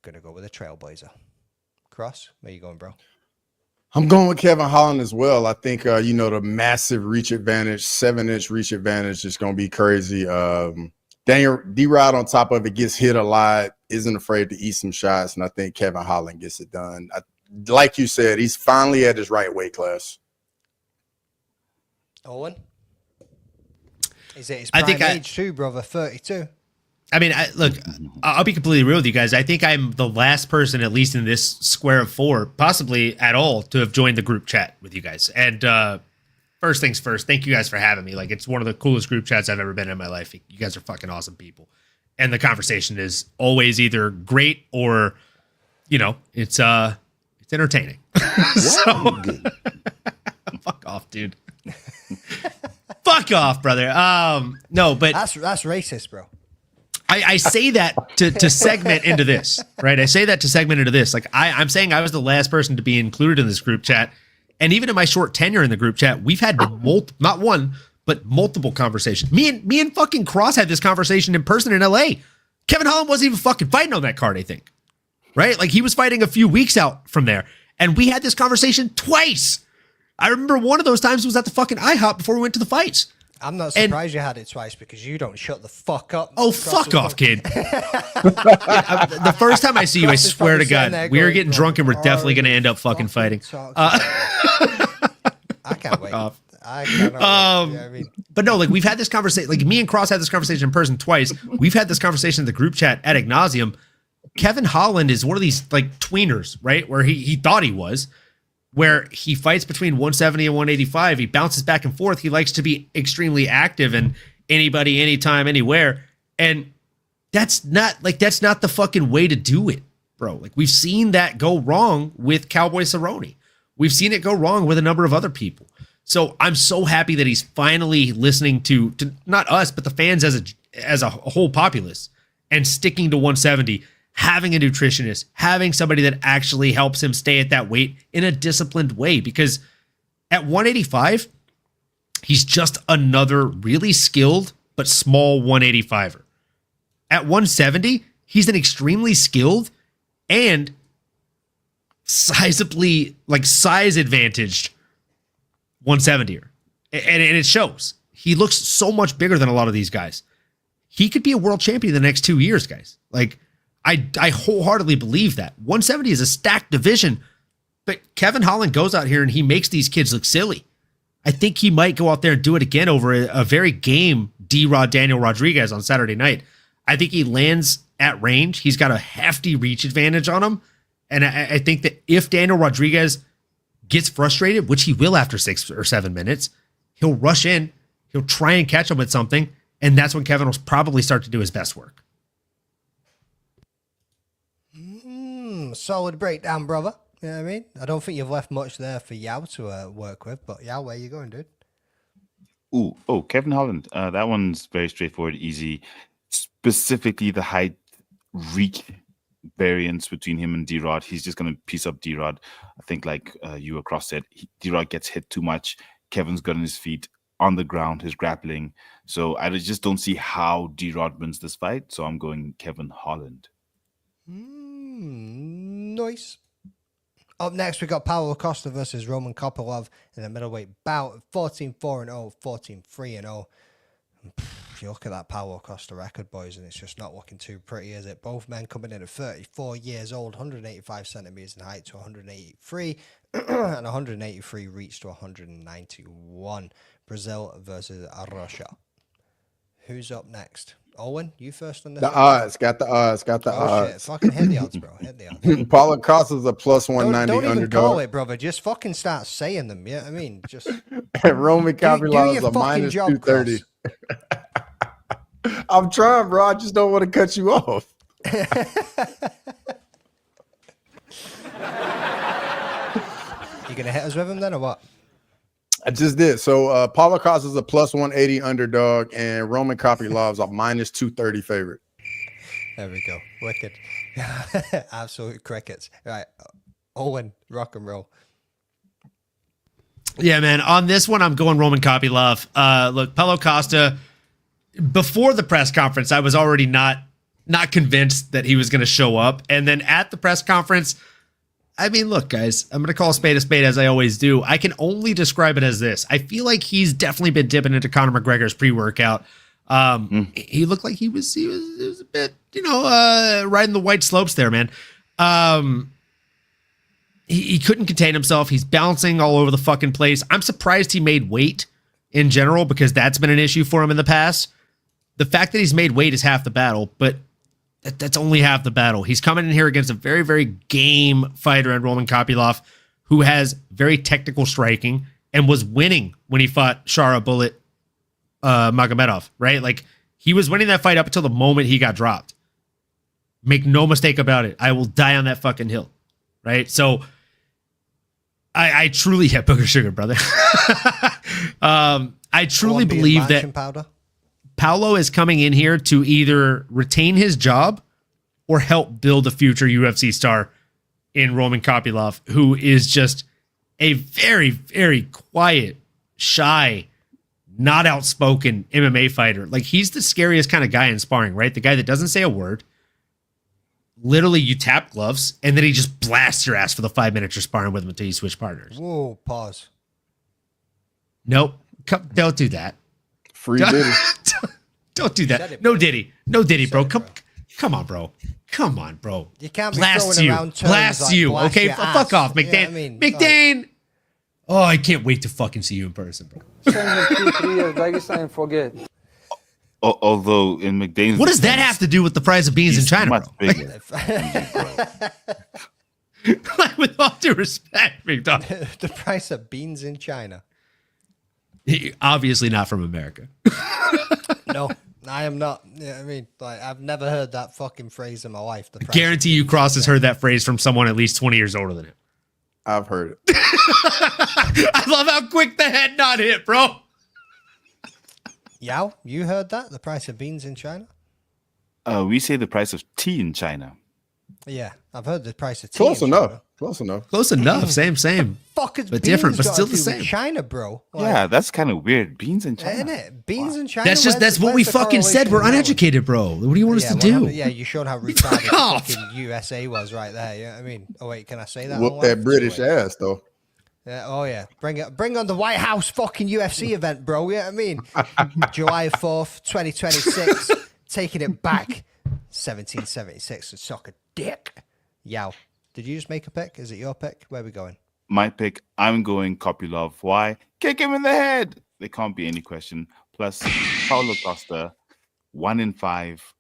gonna go with a trailblazer. Cross, where you going, bro? I'm going with Kevin Holland as well. I think, the massive reach advantage, 7-inch reach advantage is going to be crazy. Daniel D-Rod on top of it gets hit a lot, isn't afraid to eat some shots, and I think Kevin Holland gets it done. Like you said, he's finally at his right weight class. Owen? Is it his prime age too, brother? 32. I mean, look, I'll be completely real with you guys. I think I'm the last person, at least in this square of 4, possibly at all, to have joined the group chat with you guys. And first things first, thank you guys for having me. Like, it's one of the coolest group chats I've ever been in my life. You guys are fucking awesome people. And the conversation is always either great or, it's entertaining. So, fuck off, dude. Fuck off, brother. No, but that's racist, bro. I say that to segment into this, right? I say that to segment into this. Like I'm saying I was the last person to be included in this group chat. And even in my short tenure in the group chat, we've had not one, but multiple conversations. Me and fucking Cross had this conversation in person in LA. Kevin Holland wasn't even fucking fighting on that card, I think. Right? Like he was fighting a few weeks out from there. And we had this conversation twice. I remember one of those times was at the fucking IHOP before we went to the fights. I'm not surprised you had it twice because you don't shut the fuck up. Oh, fuck off, kid. The first time I see you, I swear to God, we are getting drunk and we're definitely going to end up fucking fighting. I can't wait. I cannot wait. I mean, but no, like we've had this conversation, like me and Cross had this conversation in person twice. We've had this conversation in the group chat ad nauseum. Kevin Holland is one of these like tweeners, right? Where he thought he was. Where he fights between 170 and 185. He bounces back and forth. He likes to be extremely active and anybody, anytime, anywhere. And that's not the fucking way to do it, bro. Like we've seen that go wrong with Cowboy Cerrone. We've seen it go wrong with a number of other people. So I'm so happy that he's finally listening to not us, but the fans as a whole populace and sticking to 170. Having a nutritionist, having somebody that actually helps him stay at that weight in a disciplined way. Because at 185, he's just another really skilled but small 185er. At 170, he's an extremely skilled and sizably, like size advantaged 170er. And it shows. He looks so much bigger than a lot of these guys. He could be a world champion in the next 2 years, guys. Like, I wholeheartely believe that. 170 is a stacked division, but Kevin Holland goes out here and he makes these kids look silly. I think he might go out there and do it again over a very game D-Rod Daniel Rodriguez on Saturday night. I think he lands at range. He's got a hefty reach advantage on him. And I think that if Daniel Rodriguez gets frustrated, which he will after 6 or 7 minutes, he'll rush in, he'll try and catch him with something, and that's when Kevin will probably start to do his best work. Solid breakdown, brother. You know what I mean? I don't think you've left much there for Yao to work with, but Yao, where you going, dude? Kevin Holland. That one's very straightforward, easy. Specifically, the height reach variance between him and D-Rod. He's just going to piece up D-Rod. I think, like you across said, D-Rod gets hit too much. Kevin's good on his feet, on the ground, his grappling. So I just don't see how D-Rod wins this fight. So I'm going Kevin Holland. Nice. Up next, we got Paulo Costa versus Roman Kopylov in the middleweight bout. 14-4-0, 14-3-0. If you look at that Paulo Costa record, boys, and it's just not looking too pretty, is it? Both men coming in at 34 years old, 185 centimeters in height to 183, and 183 reach to 191. Brazil versus Russia. Who's up next? Owen, you first on this. The odds. Got the odds. Shit. Fucking hit the odds, bro. Hit the odds. Paulo Costa's a plus 190 don't even underdog. call it, brother. Just fucking start saying them. Yeah, I mean, just. Roman Kopylov is a minus 230. I'm trying, bro. I just don't want to cut you off. You gonna hit us with him then, or what? I just did. So Paulo Costa is a plus 180 underdog, and Roman Kopylov's a minus 230 favorite. There we go. Wicked. Absolute crickets. Right. Owen, rock and roll. Yeah, man. On this one, I'm going Roman Kopylov. Look, Paulo Costa, before the press conference, I was already not convinced that he was going to show up. And then at the press conference, I mean, look, guys, I'm going to call a spade as I always do. I can only describe it as this. I feel like he's definitely been dipping into Conor McGregor's pre-workout. He looked like he was a bit, riding the white slopes there, man. He couldn't contain himself. He's bouncing all over the fucking place. I'm surprised he made weight in general because that's been an issue for him in the past. The fact that he's made weight is half the battle, but that's only half the battle. He's coming in here against a very, very game fighter in Roman Kopylov, who has very technical striking and was winning when he fought Shara Bullet Magomedov, right? Like, he was winning that fight up until the moment he got dropped. Make no mistake about it. I will die on that fucking hill, right? So I truly have booger sugar, brother. I truly believe that powder. Paulo is coming in here to either retain his job or help build a future UFC star in Roman Kopylov, who is just a very, very quiet, shy, not outspoken MMA fighter. Like, he's the scariest kind of guy in sparring, right? The guy that doesn't say a word. Literally, you tap gloves, and then he just blasts your ass for the 5 minutes you're sparring with him until you switch partners. Whoa, pause. Nope. Don't do that. Free Diddy. Don't do that. No Diddy. No Diddy, bro. Come on, bro. Come on, bro. You can't be blast throwing you. around terms Blast like you. blast Okay, your fuck ass. off, McDane. You know what I mean? McDane. Oh, I can't wait to fucking see you in person, bro. Forget. Although in McDane's, What does that have to do with the price of beans in China, much bro? bigger. Like, with all due respect, big dog. The price of beans in China. Obviously not from America. No, I am not. Yeah, I mean, like, I've never heard that fucking phrase in my life. The price Guarantee you Cross has heard that phrase from someone at least 20 years older than him. I've heard it. I love how quick the head nod hit, bro. Yao, you heard that? The price of beans in China? We say the price of tea in China. Yeah, I've heard the price of tea. Close in enough. China. Close enough. Close enough. Same. Fuck is But beans different, but got still to the do with same. China, bro. Like, Yeah, that's kind of weird. Beans in China. isn't it? Beans in China. That's what we fucking said. We're uneducated, bro. What do you want us to do? Yeah, you showed how retarded the fucking USA was right there. Yeah, I mean, oh wait, can I say that? Whoop that British ass, though. Yeah, oh yeah, bring on the White House fucking UFC event, bro. Yeah, I mean, July 4th, 2026, taking it back, 1776, and suck a dick. Yao, did you just make a pick? Is it your pick? Where are we going? My pick, I'm going Kopylov. Why? Kick him in the head. There can't be any question. Plus, Paulo Costa, 1 in 5.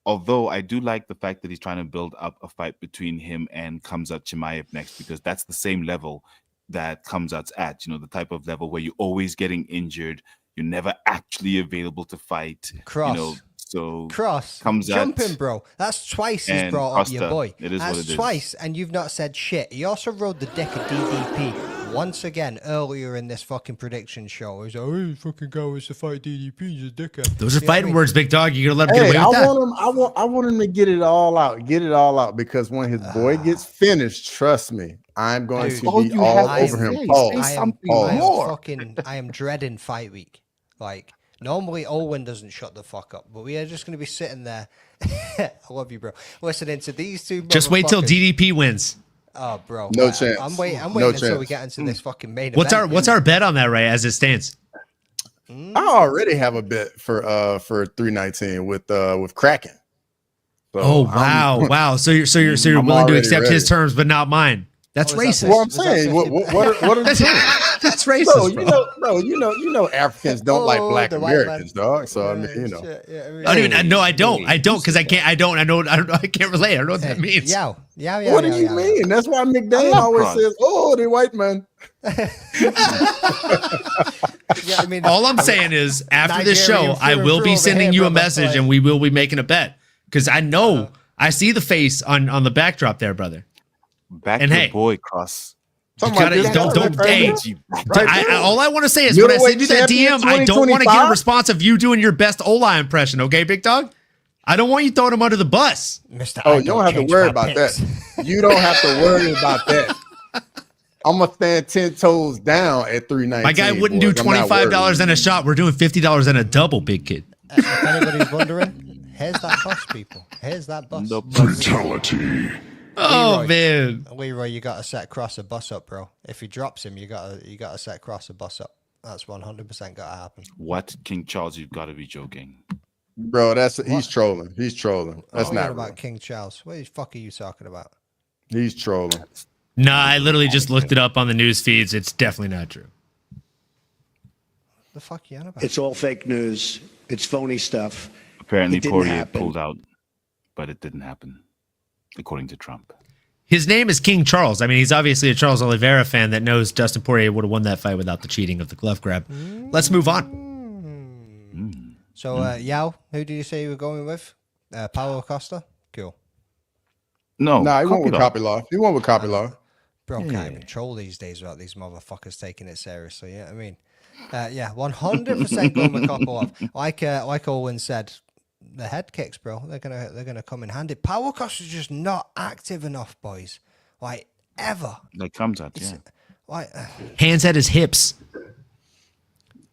Although I do like the fact that he's trying to build up a fight between him and Khamzat Chimaev next, because that's the same level that Khamzat's at. You know, the type of level where you're always getting injured. You're never actually available to fight. Cross. You know, so Cross, Khamzat jumping, bro. That's twice he's and brought Costa. up your boy. It is That's what it is. twice, and you've not said shit. He also rode the dick of DDP once again earlier in this fucking prediction show. He's like, oh, you fucking guy wants to fight DDP. He's a dickhead. Those are You know what I fighting mean? words, big dog. You gotta let him get Hey, away with that. I want him to get it all out. Because when his boy gets finished, trust me, I'm going Dude, to be all over him. Pause. I am dreading fight week. Like, normally Owen doesn't shut the fuck up, but we are just going to be sitting there. I love you, bro. Listening to these two. Just wait till motherfuckers. DDP wins. Oh, bro. No chance. I'm waiting No until we chance. get into this fucking main What's event. our bet on that, Ray, as it stands? I already have a bet for 319 with Kraken. So Oh wow. So you're I'm willing to already accept ready. his terms but not mine. That's racist. Well, I'm saying, what are the terms? That's racist, Bro, you know, Africans don't like Black the white man. Americans, dog. So I mean, you know, I don't because I can't relate. I don't know what that means. Yow. What do you mean? That's why McDane always says, "Oh, the white man." Yeah, I mean, All I'm saying is after this Nigerian show, I through will and be through sending over you here, a brother. message Like- and we will be making a bet because I know I see the face on the backdrop there, brother. Back And your hey, boy, Cross. You gotta, don't. Hey, all I want to say is when I send you that Middleweight DM, I don't want to get a 2025? response of you doing your best Ola impression. Okay, big dog. I don't want you throwing him under the bus. Mr. Oh, you don't have to worry about that. You don't have to worry about that. I'm gonna stand 10 toes down at 319. My guy wouldn't do $25 and a shot. We're doing $50 and a double, big kid. If anybody's wondering, here's that bus, people. Here's that bus. Brutality. Oh, man. Leroy, you got to set Cross a bus up, bro. If he drops him, you got to set Cross a bus up. That's 100% got to happen. What, King Charles? You've got to be joking. Bro, he's trolling. He's trolling. That's not about real. King Charles. What the fuck are you talking about? He's trolling. Nah, I literally just looked it up on the news feeds. It's definitely not true. The fuck you on about? It's all fake news. It's phony stuff. Apparently, It didn't Poirier happen. pulled out, but it didn't happen, according to Trump. His name is King Charles. I mean, he's obviously a Charles Oliveira fan that knows Dustin Poirier would have won that fight without the cheating of the glove grab. Let's move on. So, Yao, who did you say you were going with? Paulo Costa? Cool. No, he went with Kopylov. He went with Kopylov. Bro, can't even troll these days without these motherfuckers taking it seriously. Yeah, I mean, 100% going with Kopylov. Like Owen said, the head kicks, bro. They're gonna come in handy. Paulo Costa's just not active enough, boys. Like ever. That comes out, Like hands at his hips.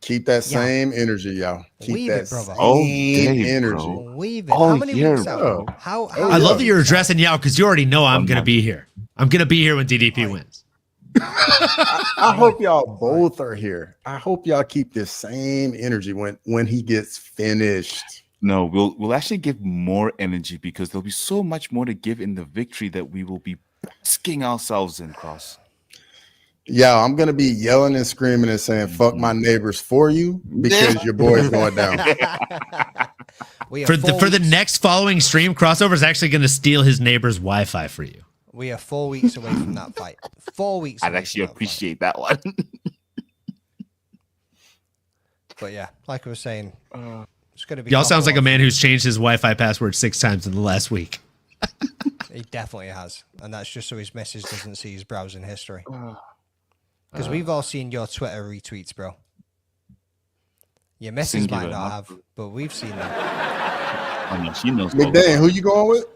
Keep that same energy, y'all. Keep Weave that it, brother. same energy. Weave it. How many weeks out? bro. How I love that you're addressing Yao because you already know I'm gonna be here. I'm gonna be here when DDP wins. I hope y'all both are here. I hope y'all keep this same energy when he gets finished. No, we'll actually give more energy because there'll be so much more to give in the victory that we will be basking ourselves in, Cross. Yeah, I'm gonna be yelling and screaming and saying "fuck my neighbors" for you because your boy's going down. For the next following stream, Crossover is actually going to steal his neighbor's Wi-Fi for you. We are 4 weeks away from that fight. 4 weeks. I'd actually appreciate that one. But yeah, like I was saying, it's going to be. Y'all sounds like a man who's changed his Wi-Fi password 6 times in the last week. He definitely has, and that's just so his missus doesn't see his browsing history. Because we've all seen your Twitter retweets, bro. Your missus might not have, but we've seen them. I mean, she knows. McVey, who you going with?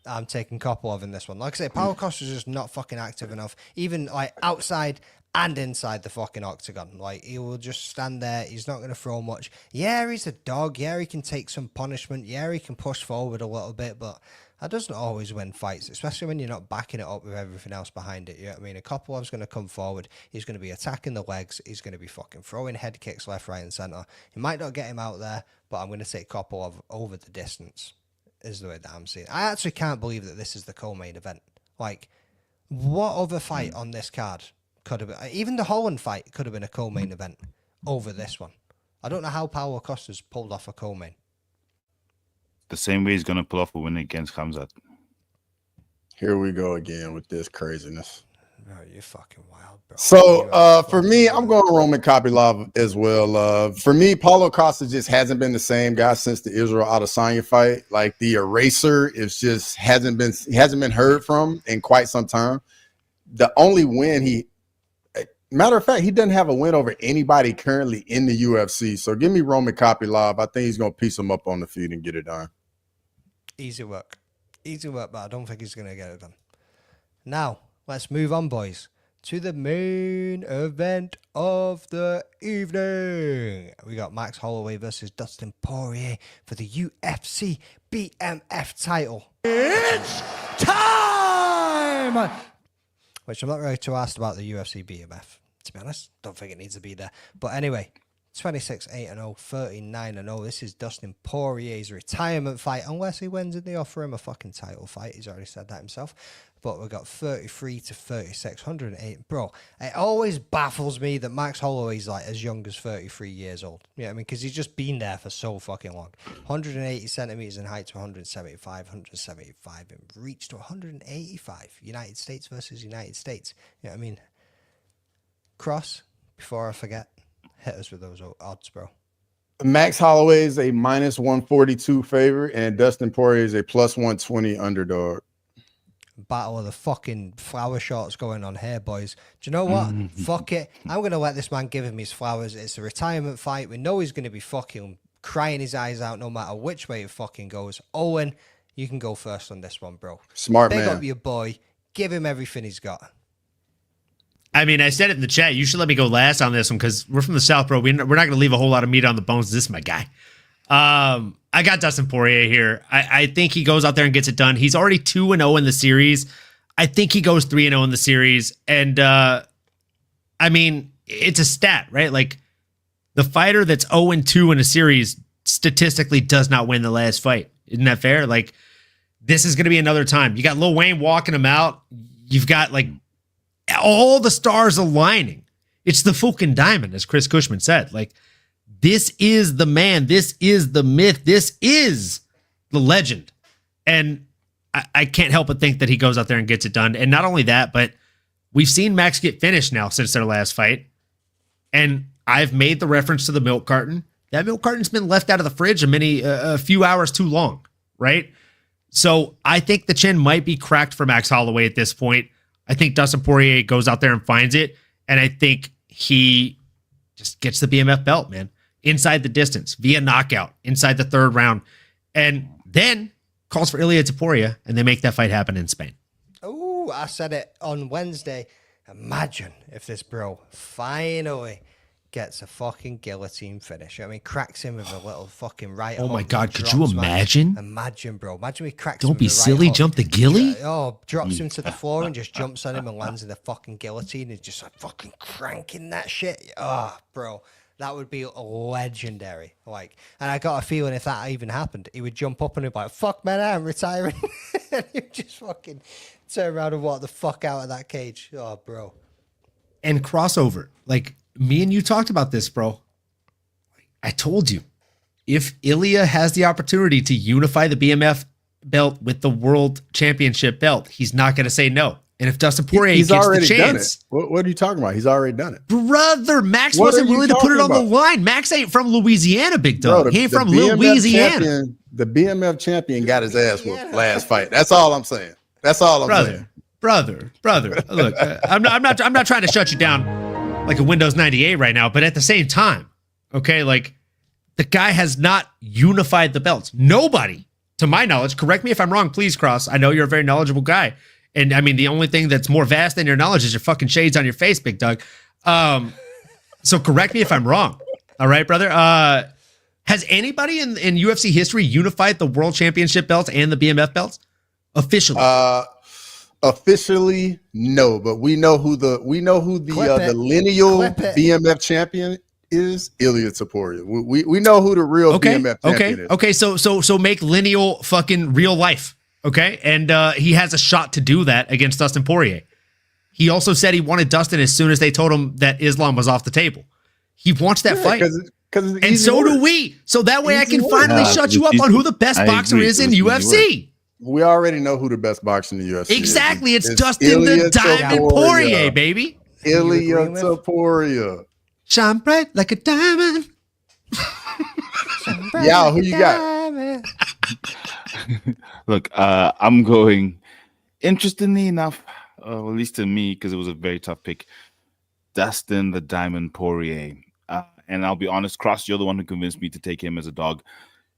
I'm taking Kopylov in this one. Like I say, Paulo Costa's just not fucking active enough, even like outside and inside the fucking octagon. Like he will just stand there. He's not going to throw much. Yeah, he's a dog. Yeah, he can take some punishment. Yeah, he can push forward a little bit, but that doesn't always win fights, especially when you're not backing it up with everything else behind it. You know what I mean? A Kopylov's going to come forward. He's going to be attacking the legs. He's going to be fucking throwing head kicks left, right, and center. He might not get him out there, but I'm going to take Kopylov over the distance, is the way that I'm seeing it. I actually can't believe that this is the co-main event. Like, what other fight on this card could have been? Even the Holland fight could have been a co-main event over this one. I don't know how Paulo Costa's pulled off a co-main. The same way he's going to pull off a win against Khamzat. Here we go again with this craziness. Bro, you're fucking wild, bro. So for me, I'm going to Roman Kopylov as well. For me, Paulo Costa just hasn't been the same guy since the Israel Adesanya fight. Like the eraser is just hasn't been heard from in quite some time. The only win matter of fact, he doesn't have a win over anybody currently in the UFC. So give me Roman Kopylov. I think he's going to piece him up on the feet and get it done. Easy work, but I don't think he's going to get it done. Now, let's move on, boys, to the main event of the evening. We got Max Holloway versus Dustin Poirier for the UFC BMF title. It's time! Which I'm not really too asked about the UFC BMF, to be honest. Don't think it needs to be there. But anyway, 26-8-0, 39-0. This is Dustin Poirier's retirement fight. Unless he wins and they offer him a fucking title fight. He's already said that himself. But we got 33-36, 108. Bro, it always baffles me that Max Holloway's like as young as 33 years old. You know what I mean? Because he's just been there for so fucking long. 180 centimeters in height to 175, 175 in reach to 185. United States versus United States. You know what I mean? Cross, before I forget, hit us with those odds, bro. Max Holloway is a minus 142 favorite, and Dustin Poirier is a plus 120 underdog. Battle of the fucking flower shots going on here, boys. Do you know what? Fuck it. I'm going to let this man give him his flowers. It's a retirement fight. We know he's going to be fucking crying his eyes out no matter which way it fucking goes. Owen, you can go first on this one, bro. Smart Big man. up your boy. Give him everything he's got. I mean, I said it in the chat. You should let me go last on this one because we're from the South, bro. We're not going to leave a whole lot of meat on the bones. This is my guy. I got Dustin Poirier here. I think he goes out there and gets it done. He's already 2-0 in the series. I think he goes 3-0 in the series. And, I mean, it's a stat, right? Like, the fighter that's 0-2 in a series statistically does not win the last fight. Isn't that fair? Like, this is going to be another time. You got Lil Wayne walking him out. You've got, like, all the stars aligning. It's the fucking diamond, as Chris Cushman said. Like, this is the man. This is the myth. This is the legend. And I can't help but think that he goes out there and gets it done. And not only that, but we've seen Max get finished now since their last fight. And I've made the reference to the milk carton. That milk carton's been left out of the fridge a few hours too long, right? So I think the chin might be cracked for Max Holloway at this point. I think Dustin Poirier goes out there and finds it. And I think he just gets the BMF belt, man. Inside the distance, via knockout, inside the third round. And then calls for Ilia Topuria, and they make that fight happen in Spain. Oh, I said it on Wednesday. Imagine if this bro finally gets a fucking guillotine finish. I mean, cracks him with a little fucking right hook. Oh my God, could you imagine? Imagine, bro. Imagine he cracks Don't him be with a right silly, hook. jump the gilly? Drops him to the floor and just jumps on him and lands in the fucking guillotine. He's just like fucking cranking that shit. Oh, bro. That would be legendary. Like, and I got a feeling if that even happened, he would jump up and he'd be like, fuck man, I'm retiring. And he would just fucking turn around and walk the fuck out of that cage. Oh, bro. And crossover. Like, me and you talked about this, bro. I told you, if Ilia has the opportunity to unify the BMF belt with the world championship belt, he's not going to say no. And if Dustin Poirier gets the chance, what are you talking about? He's already done it, brother. Max wasn't willing to put it on the line. Max ain't from Louisiana, big dog. He ain't from Louisiana. The BMF champion got his ass whooped last fight. That's all I'm saying. That's all I'm saying. Brother. Look, I'm not trying to shut you down like a Windows 98 right now, but at the same time, okay, like the guy has not unified the belts. Nobody, to my knowledge, correct me if I'm wrong, please, Cross. I know you're a very knowledgeable guy. And I mean, the only thing that's more vast than your knowledge is your fucking shades on your face, big dog. So correct me if I'm wrong. All right, brother. Has anybody in UFC history unified the world championship belts and the BMF belts officially? Officially, no. But we know who the lineal BMF champion is. Ilia Topuria. We know who the real BMF champion is. Okay. So make lineal fucking real life. Okay, and he has a shot to do that against Dustin Poirier. He also said he wanted Dustin as soon as they told him that Islam was off the table. He wants that fight. And so do we. So that way I can finally shut you up on who the best boxer is in UFC. We already know who the best boxer in the UFC Exactly. It's Dustin the Diamond Poirier, baby. Ilia Topuria. Shine bright like a diamond. Yeah, who you got? Look, I'm going, interestingly enough, at least to me, because it was a very tough pick, Dustin the Diamond Poirier. And I'll be honest, Cross, you're the one who convinced me to take him as a dog.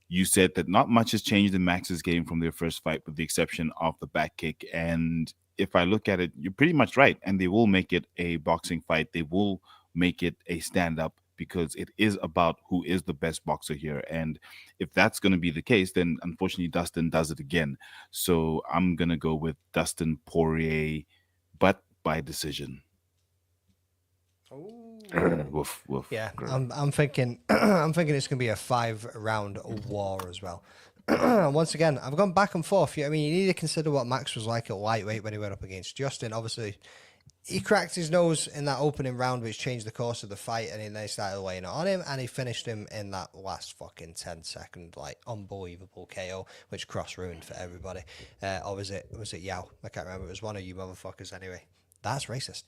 You said that not much has changed in Max's game from their first fight, with the exception of the back kick. And if I look at it, you're pretty much right. And they will make it a boxing fight. They will make it a stand-up, because it is about who is the best boxer here. And if that's going to be the case, then unfortunately Dustin does it again. So I'm going to go with Dustin Poirier, but by decision. Woof, woof. Yeah, I'm thinking it's going to be a 5-round war as well. Once again, I've gone back and forth. I mean, you need to consider what Max was like at lightweight when he went up against Justin. Obviously, he cracked his nose in that opening round, which changed the course of the fight, and then they started laying it on him, and he finished him in that last fucking 10-second, like, unbelievable KO, which Cross ruined for everybody. Or was it Yao? I can't remember. It was one of you motherfuckers anyway. That's racist.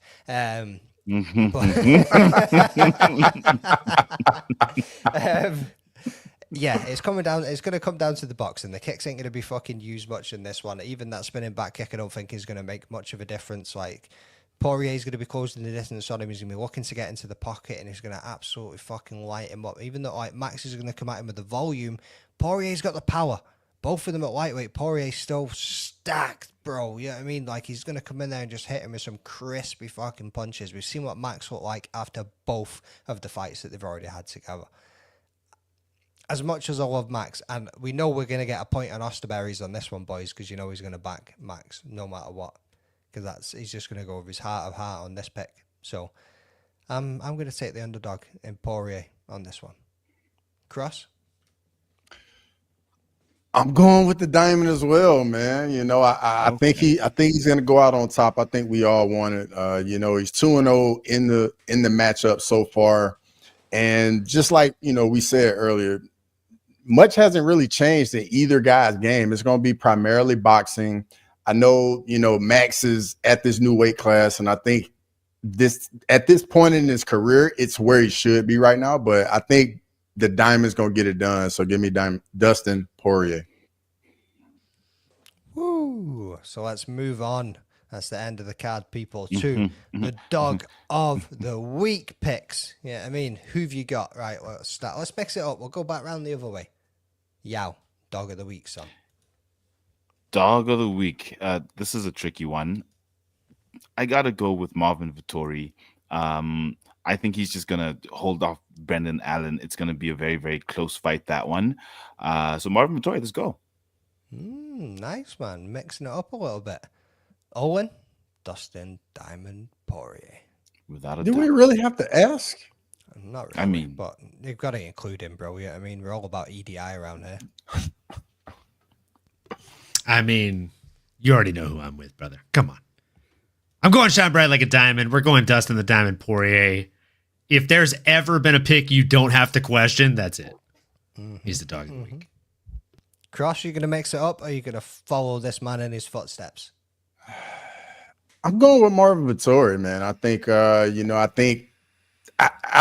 Yeah, it's coming down. It's going to come down to the boxing. The kicks ain't going to be fucking used much in this one. Even that spinning back kick, I don't think is going to make much of a difference. Like, Poirier's going to be closing the distance on him. He's going to be looking to get into the pocket, and he's going to absolutely fucking light him up. Even though like Max is going to come at him with the volume, Poirier's got the power. Both of them at lightweight. Poirier's still stacked, bro. You know what I mean? Like, he's going to come in there and just hit him with some crispy fucking punches. We've seen what Max looked like after both of the fights that they've already had together. as much as I love Max, and we know we're going to get a point on Osterberry's on this one, boys, because you know he's going to back Max no matter what, because he's just going to go with his heart of heart on this pick. So I'm going to take the underdog in Poirier on this one. Cross? I'm going with the diamond as well, man. You know, I think he's going to go out on top. I think we all want it. You know, he's 2-0 in the matchup so far, and just like we said earlier, much hasn't really changed in either guy's game. It's going to be primarily boxing. I know, Max is at this new weight class, and I think at this point in his career, it's where he should be right now. But I think the diamond's going to get it done. So give me Dustin Poirier. Woo. So let's move on. That's the end of the card, people, to the dog of the week picks. Yeah, I mean, who've you got? Right, let's start. Let's mix it up. We'll go back round the other way. Yao, dog of the week, son. Dog of the week. This is a tricky one. I got to go with Marvin Vettori. I think he's just going to hold off Brendan Allen. It's going to be a very, very close fight, that one. So Marvin Vettori, let's go. Nice, man. Mixing it up a little bit. Owen, Dustin Diamond Poirier. Without a Do doubt. we really have to ask? Not really, I mean, but you've got to include him, bro. Yeah, I mean, we're all about EDI around here. I mean, you already know who I'm with, brother. Come on. I'm going shine bright like a diamond. We're going Dustin the Diamond Poirier. If there's ever been a pick you don't have to question, that's it. He's the dog of the week. Cross, you going to mix it up, or are you going to follow this man in his footsteps? I'm going with Marvin Vettori, man. I think, I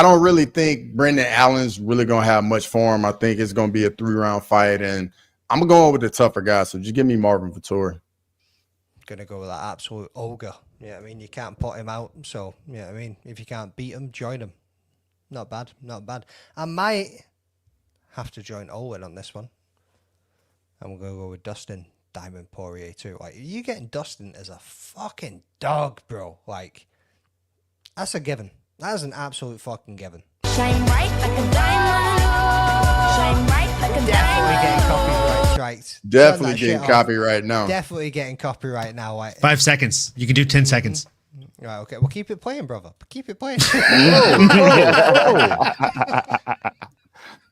don't really think Brendan Allen's really going to have much for him. I think it's going to be a 3-round fight, and I'm going with the tougher guy. So just give me Marvin Vettori. Going to go with that absolute ogre. Yeah, I mean, you can't put him out. So, yeah, I mean, if you can't beat him, join him. Not bad, not bad. I might have to join Owen on this one. I'm going to go with Dustin Diamond Poirier too. Like, you getting Dustin as a fucking dog, bro. Like, that's a given. That is an absolute fucking given. Shine bright like a diamond. Shine bright like a Definitely getting copyright strikes. Definitely getting copyright now. Definitely getting copyright now. Like, 5 seconds. You can do 10 seconds. Right, okay. Well, keep it playing, brother. Keep it playing.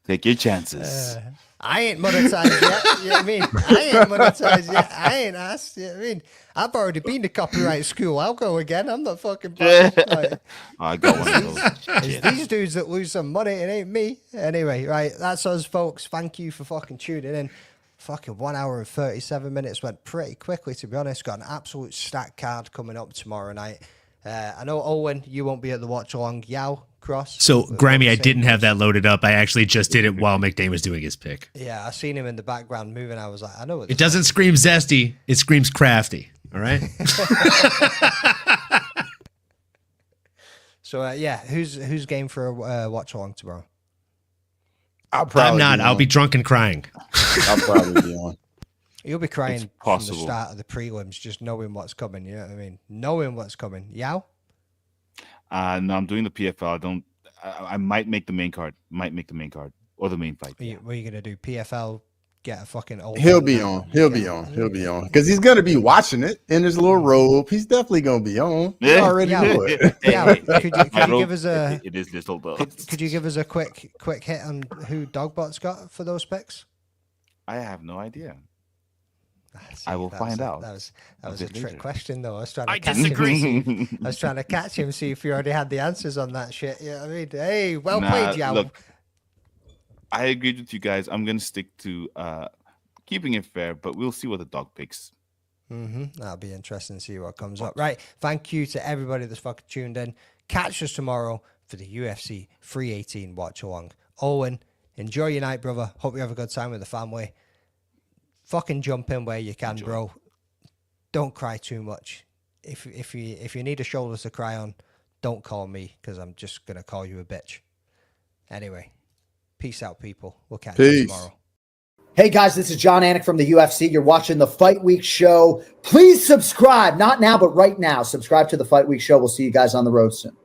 Take your chances. I ain't monetized yet. You know what I mean? I ain't monetized yet. I ain't asked. You know what I mean? I've already been to copyright school. I'll go again. I'm not fucking like, I got one of those. It's these dudes that lose some money. It ain't me. Anyway, right. That's us, folks. Thank you for fucking tuning in. Fucking 1 hour and 37 minutes went pretty quickly, to be honest. Got an absolute stacked card coming up tomorrow night. I know, Owen, you won't be at the watch along. Yao, Cross. So, Grammy, I didn't have that loaded up. I actually just did it while McDane was doing his pick. Yeah, I seen him in the background moving. I was like, I know what this It doesn't scream zesty. It screams crafty. All right? So, yeah, who's game for a watch along tomorrow? I'm not. I'll be drunk and crying. I'll probably be on. You'll be crying It's from the possible. start of the prelims, just knowing what's coming. You know what I mean? Knowing what's coming. Yao? No, I'm doing the PFL. I might make the main card. Or the main fight. What are you going to do? PFL? Get a fucking old... He'll be on. He'll be on. Because he's going to be watching it in his little robe. He's definitely going to be on. You already know it. Yeah, could you give us a... It is little though. Could you give us a quick hit on who Dogbot's got for those picks? I have no idea. See, I will find out. That was a bit trick later. question, though. I was trying to I catch disagree. him. I was trying to catch him, see if he already had the answers on that shit. You know what I mean? Hey, well Nah, played, Yao. Look, I agreed with you guys. I'm going to stick to keeping it fair, but we'll see what the dog picks. That'll be interesting to see what comes up. Right. Thank you to everybody that's fucking tuned in. Catch us tomorrow for the UFC 318 watch along. Owen, enjoy your night, brother. Hope you have a good time with the family. Fucking jump in where you can, bro. Don't cry too much. If you need a shoulder to cry on, don't call me, because I'm just gonna call you a bitch. Anyway, peace out, people. We'll catch you tomorrow. Hey guys, this is John Anik from the UFC. You're watching the Fight Week Show. Please subscribe. Not now, but right now. Subscribe to the Fight Week Show. We'll see you guys on the road soon.